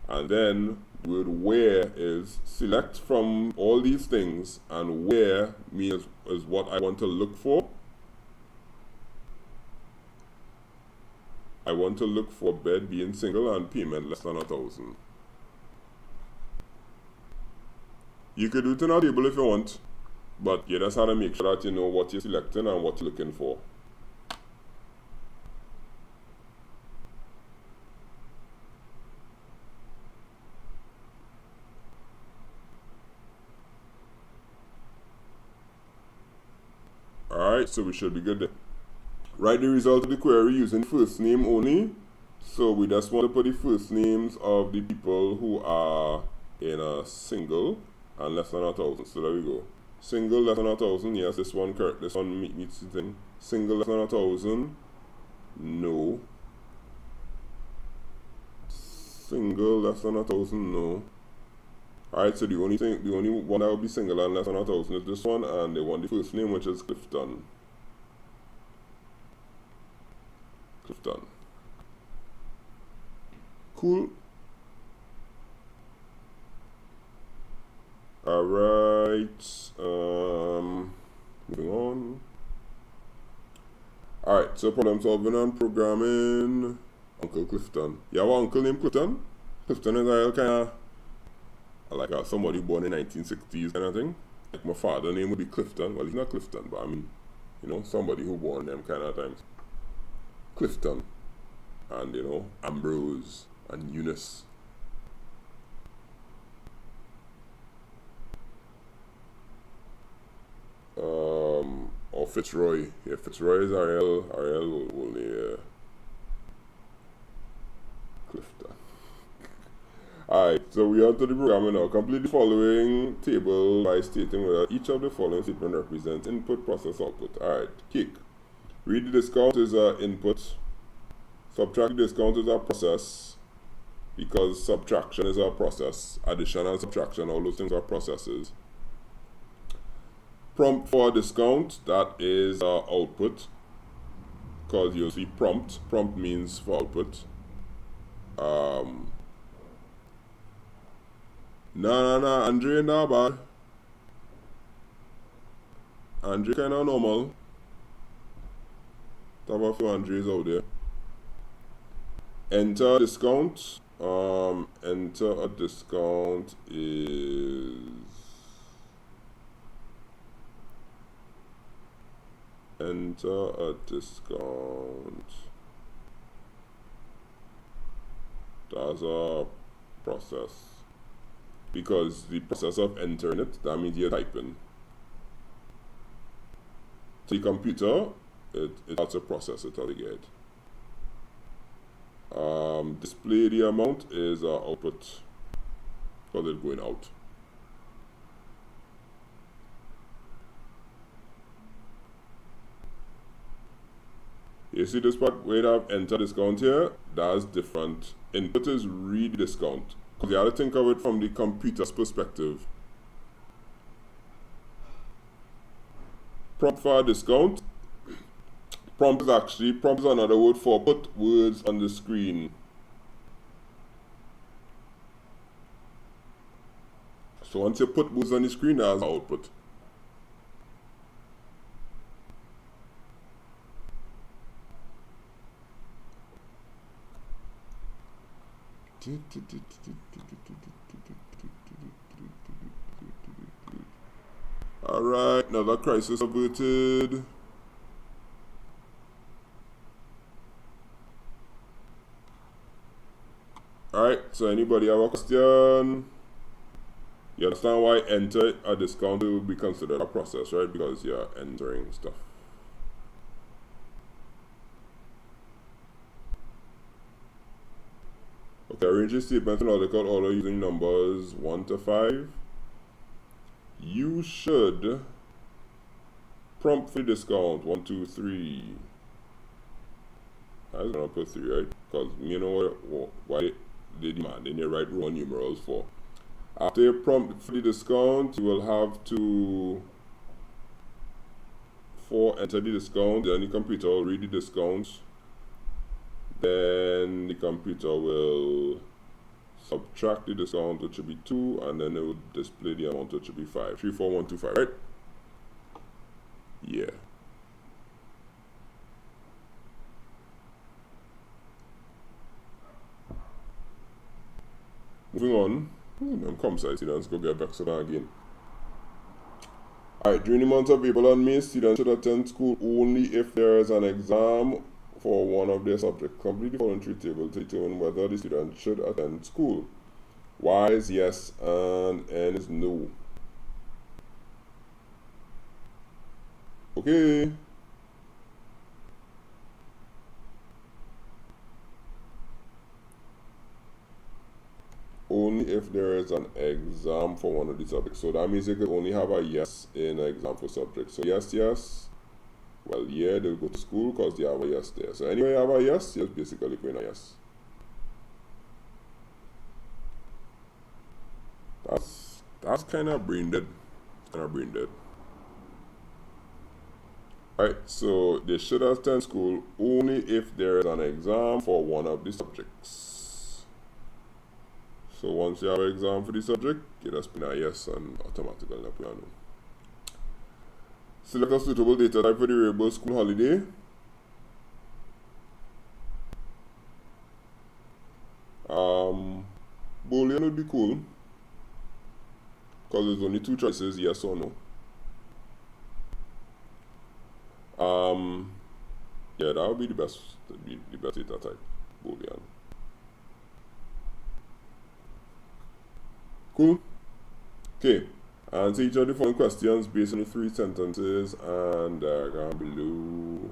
And then the word where is select from all these things, and where means is what I want to look for. I want to look for bed being single and payment less than 1,000. You could do it in a table if you want, but you just have to make sure that you know what you're selecting and what you're looking for. Alright, so we should be good there. Write the result of the query using first name only. So we just want to put the first names of the people who are in a single and less than 1,000. So there we go. Single less than 1,000. Yes, this one correct. This one meets the thing. Single less than 1,000. No. Single less than 1,000. No. Alright, so the only one that will be single and less than 1,000 is this one, and they want the first name, which is Clifton. Clifton. Cool. Alright, moving on. Alright, so problem solving and programming. Uncle Clifton. You have an uncle named Clifton? Clifton is a kind of like somebody born in 1960s kind of thing. Like my father's name would be Clifton. Well, he's not Clifton, but I mean, you know, somebody who born them kind of times. Clifton. And, you know, Ambrose and Eunice. Or Fitzroy. Yeah, Fitzroy is Ariel will Clifton. Alright, so we are to the programming now. Complete the following table by stating whether each of the following statement represents input, process, output. Alright, kick. Read the discount is an input. Subtract the discount is a process, because subtraction is a process. Addition and subtraction, all those things are processes. Prompt for discount, that is output, because you'll see prompt. Prompt means for output. Nah, Andre not bad. Andre kinda normal. Have a few Andres out there. Enter discount. Enter a discount is enter a discount. That's a process. Because the process of entering it, that means you're typing. So the computer, it's a process, it's how you get it. Display the amount is output, because it's going out. You see this part where I have enter discount here? That's different. Input is read discount. Because you have to think of it from the computer's perspective. Prompt for a discount. Prompt is another word for put words on the screen. So once you put words on the screen, that's output. Alright, another crisis averted. Alright, so anybody have a question? You understand why enter a discount will be considered a process, right? Because you're entering stuff. Okay, arrange your statements in logical order using numbers 1 to 5. You should prompt for discount 1, 2, 3. I was gonna put 3, right? Because you know why they demand in your right Roman numerals for. After you prompt for the discount, you will have to enter the discount. Then the computer will read the discounts. Then the computer will subtract the discount, which should be 2, and then it will display the amount, which should be 5. 3, 4, 1, 2, 5, right? Yeah. Moving on. I'm comside students go get back to that again. Alright, during the month of April and May, students should attend school only if there is an exam for one of their subjects. Complete the following table to determine whether the student should attend school. Y is yes and N is no. Okay. Only if there is an exam for one of the subjects. So that means you could only have a yes in an exam for subject. So yes, yes. Well, yeah, they'll go to school because they have a yes there. So anyway, you have a yes, you're basically going a yes. That's kind of brain dead. Alright, so they should attend school only if there is an exam for one of the subjects. So once you have an exam for the subject, you just put a yes and automatically put a no. Select a suitable data type for the variable school holiday. Boolean would be cool because there's only 2 choices, yes or no. Yeah, that would be the best data type, Boolean. Cool. Okay. Answer each of the following questions based on the 3 sentences and diagram below.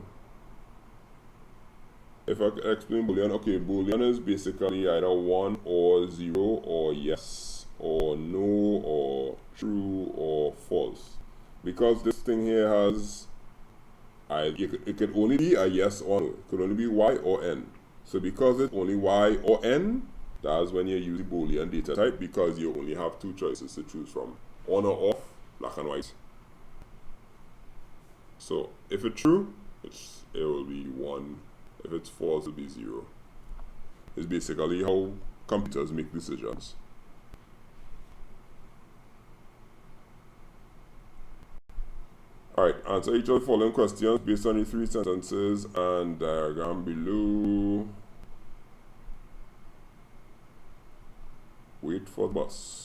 If I could explain Boolean, okay, Boolean is basically either 1 or 0 or yes or no or true or false. Because this thing here has, it could only be a yes or no. It could only be Y or N. So because it's only Y or N, that's when you use the Boolean data type because you only have 2 choices to choose from. On or off, black and white. So if it's true, it will be 1. If it's false, it will be 0. It's basically how computers make decisions. Alright, answer each of the following questions based on the 3 sentences and diagram below. Wait for the bus.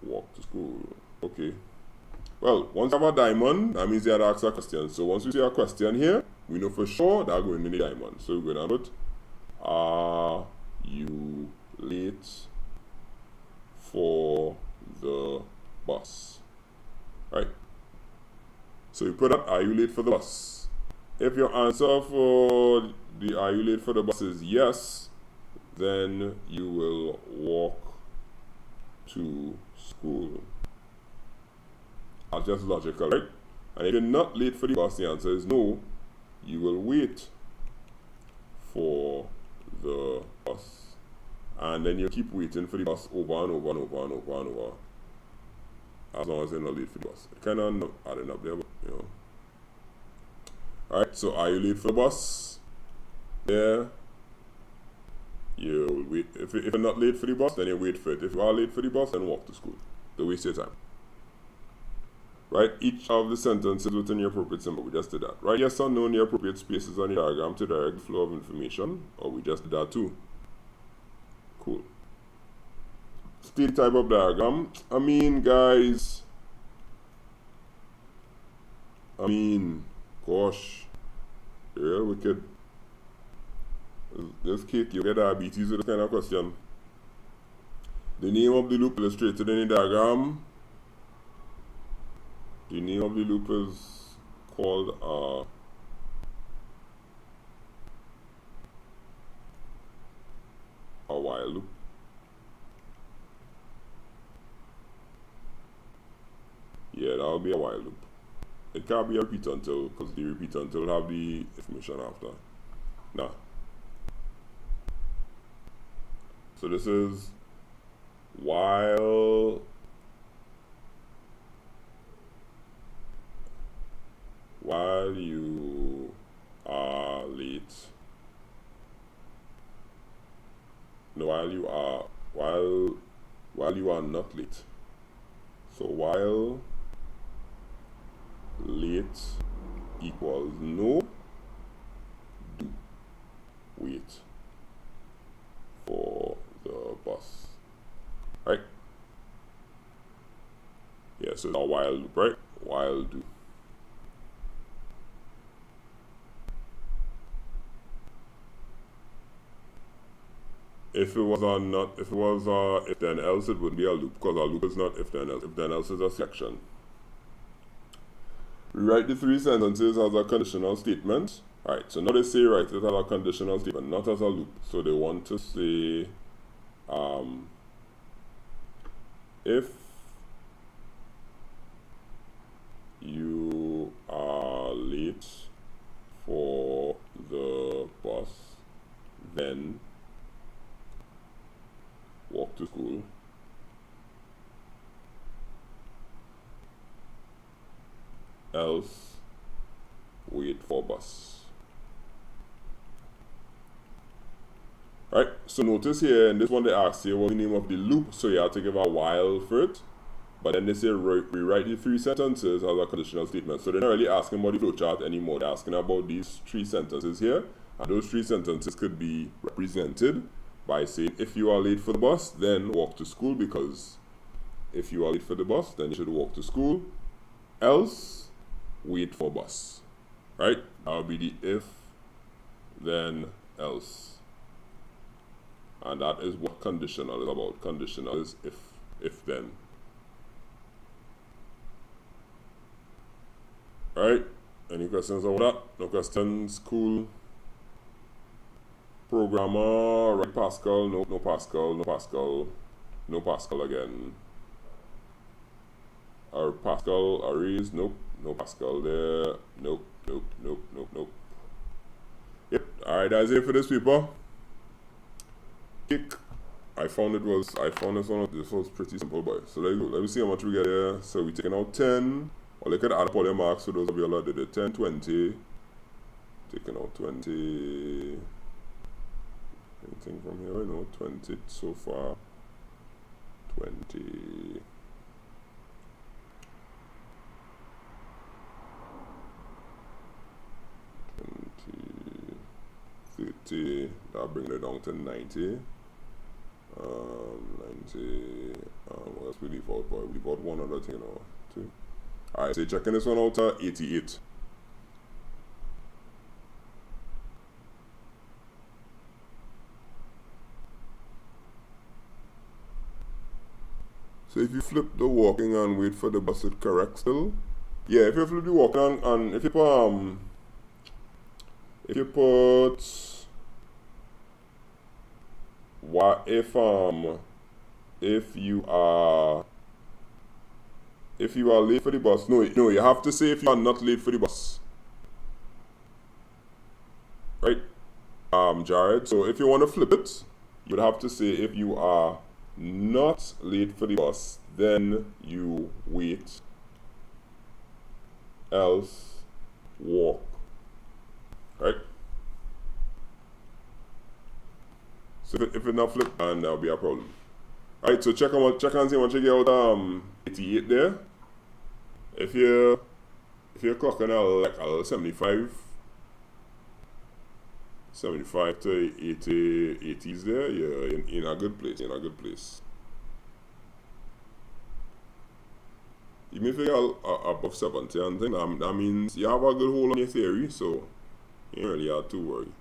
Walk to school. Okay. Well, once you have a diamond, that means you have to ask a question. So once we see a question here, we know for sure that going in the diamond. So we're going to put, are you late for the bus? Right. So you put up, are you late for the bus? If your answer for the are you late for the bus is yes, then you will walk to school. That's just logical, right? And if you're not late for the bus, the answer is no. You will wait for the bus. and then you keep waiting for the bus over and over and over and over and over, as long as you're not late for the bus. It kind of adding up there, but you know. Alright, so are you late for the bus? There. You wait. If you're not late for the bus, then you wait for it. If you are late for the bus, then walk to school. Don't waste your time. Right? Each of the sentences within your appropriate symbol. We just did that. Right? Yes or no in the appropriate spaces on the diagram to direct the flow of information. Or we just did that too. Cool. State type of diagram. I mean, guys. Gosh. Real wicked. This cake, you get diabetes with this kind of question. The name of the loop illustrated in the diagram. The name of the loop is called a while loop. Yeah, that will be a while loop. It can't be a repeat until, because the repeat until will have the information after. Nah. So this is while you are late. No, while you are not late. So while late equals no, do wait for the bus. Right? Yeah, so it's a while loop, right? While do. If it was if then else, it would be a loop, because a loop is not if then else. If then else is a section. Rewrite the three sentences as a conditional statement. Alright, so now they say write it as a conditional statement, not as a loop. So they want to say if you are late for the bus, then walk to school. Else, wait for bus. Right, so notice here in this one they ask you what's the name of the loop, so you have to give a while for it. But then they say rewrite the three sentences as a conditional statement. So they're not really asking about the flowchart anymore. They're asking about these three sentences here. And those three sentences could be represented by saying if you are late for the bus, then walk to school, because if you are late for the bus, then you should walk to school. Else, wait for bus. Right? That would be the if, then, else. And that is what conditional is about. Conditional is if then. Alright? Any questions about that? No questions? Cool. Programmer, right? Pascal, no Pascal, no Pascal, no Pascal again. Or Pascal arrays, nope, no Pascal there, nope. Yep, alright, that's it for this people. Kick. I found this was pretty simple, boy. So there you go. Let me see how much we get here. So we're taking out 10. Or look at add up all your marks for those of you that did it. 10, 20. Taking out 20. Anything from here? No, 20 so far. 20. 30. That brings it down to 90. 90. What else we leave out, boy? We leave out one other thing, you know, too. Alright, so checking this one out at 88. So if you flip the walking and wait for the bus, it corrects still. Yeah, if you flip the walking and if you put if you are late for the bus, no, you have to say if you are not late for the bus, right? Jared. So if you want to flip it, you would have to say if you are not late for the bus, then you wait, else walk, right? So if it not flip, then that'll be a problem. Alright, so check and see once you get out 88 there. If you're clocking out like a 75 to 80s there, you're in a good place, Even if you're above 70 and thing, that means you have a good hold on your theory, so you don't really have to worry.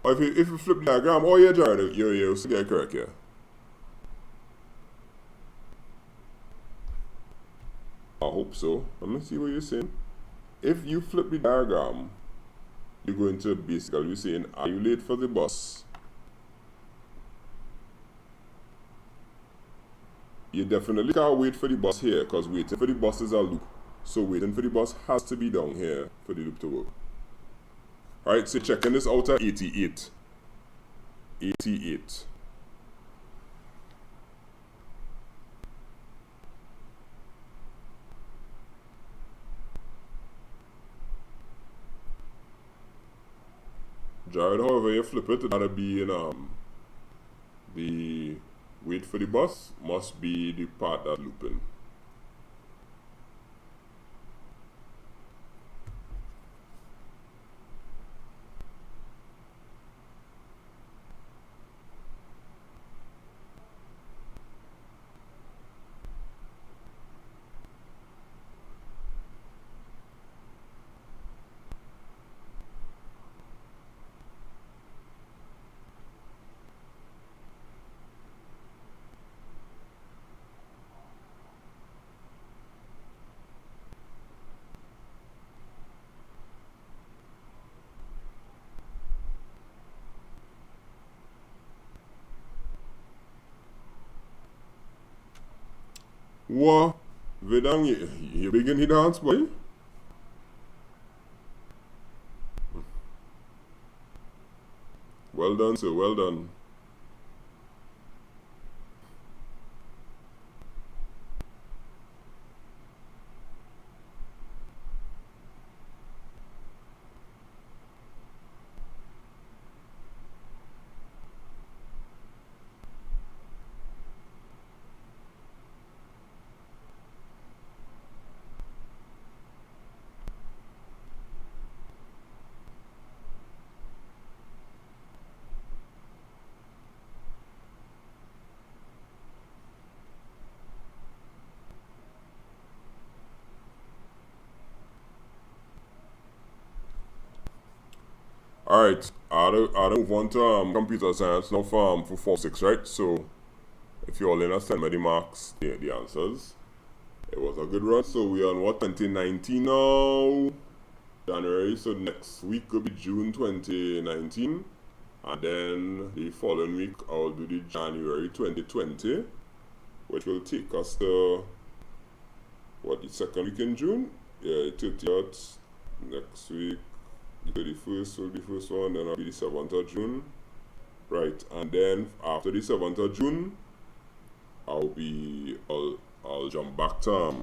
Or if you flip the diagram, oh yeah, Jared, you're still get correct here. I hope so. Let me see what you're saying. If you flip the diagram, you're going to basically be saying, are you late for the bus? You definitely can't wait for the bus here, because waiting for the bus is a loop. So waiting for the bus has to be down here for the loop to work. Alright, so checking this out at 88. 88. Jared, however you flip it, that'll be in the wait for the bus must be the part that's looping. What? Vedang, you begin to dance, boy? Well done, sir, well done. Alright, I don't move on to computer science now for Form 6, right? So, if you all understand me the marks, the answers. It was a good run. So, we are on what, 2019 now? January, so next week will be June 2019. And then the following week, I'll do the January 2020, which will take us to, what, the second week in June? Yeah, 30th next week. The 31st will be the first one, then I'll be the 7th of June. Right, and then after the 7th of June, I'll jump back to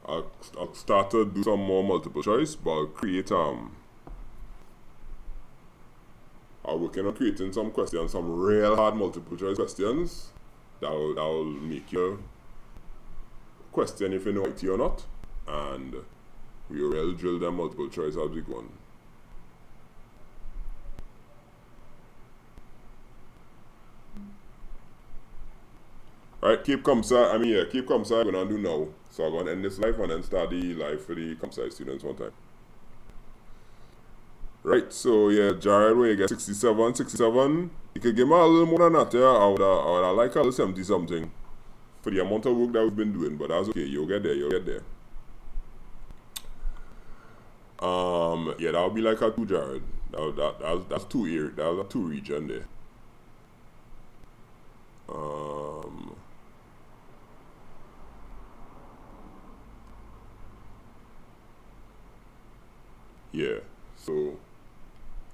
I'll start to do some more multiple choice, but I'll create I'll working on creating some questions, some real hard multiple choice questions that will make you question if you know IT or not, and we will drill them multiple choice as we go on. Right, keep ComSci, keep ComSci I'm gonna do now. So I'm gonna end this live and then start the live for the ComSci students one time. Right, so yeah, Jared, when you get 67, you could give me a little more than that, yeah. I would like a little 70 something for the amount of work that we've been doing, but that's okay, you'll get there. Yeah, that'll be like a 2, Jared. That's 2 area, that's a 2 region there. Yeah, so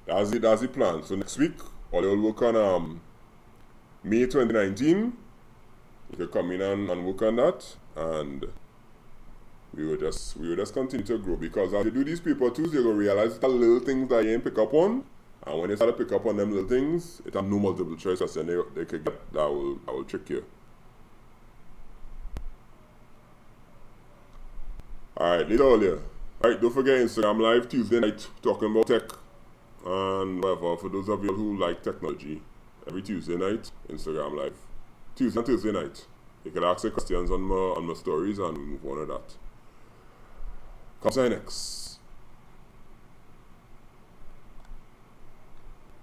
that's the plan. So next week, all will work on May 2019. You could come in and work on that, and we will just continue to grow, because as you do these paper twos, you're gonna realize the little things that you ain't pick up on, and when you start to pick up on them little things, it have no multiple choice question they could get that will trick you. Alright, later earlier. Alright, don't forget Instagram Live Tuesday night talking about tech and whatever. For those of you who like technology, every Tuesday night, Instagram Live. Tuesday and Thursday night. You can ask your questions on my stories and move on to that. Come see you next.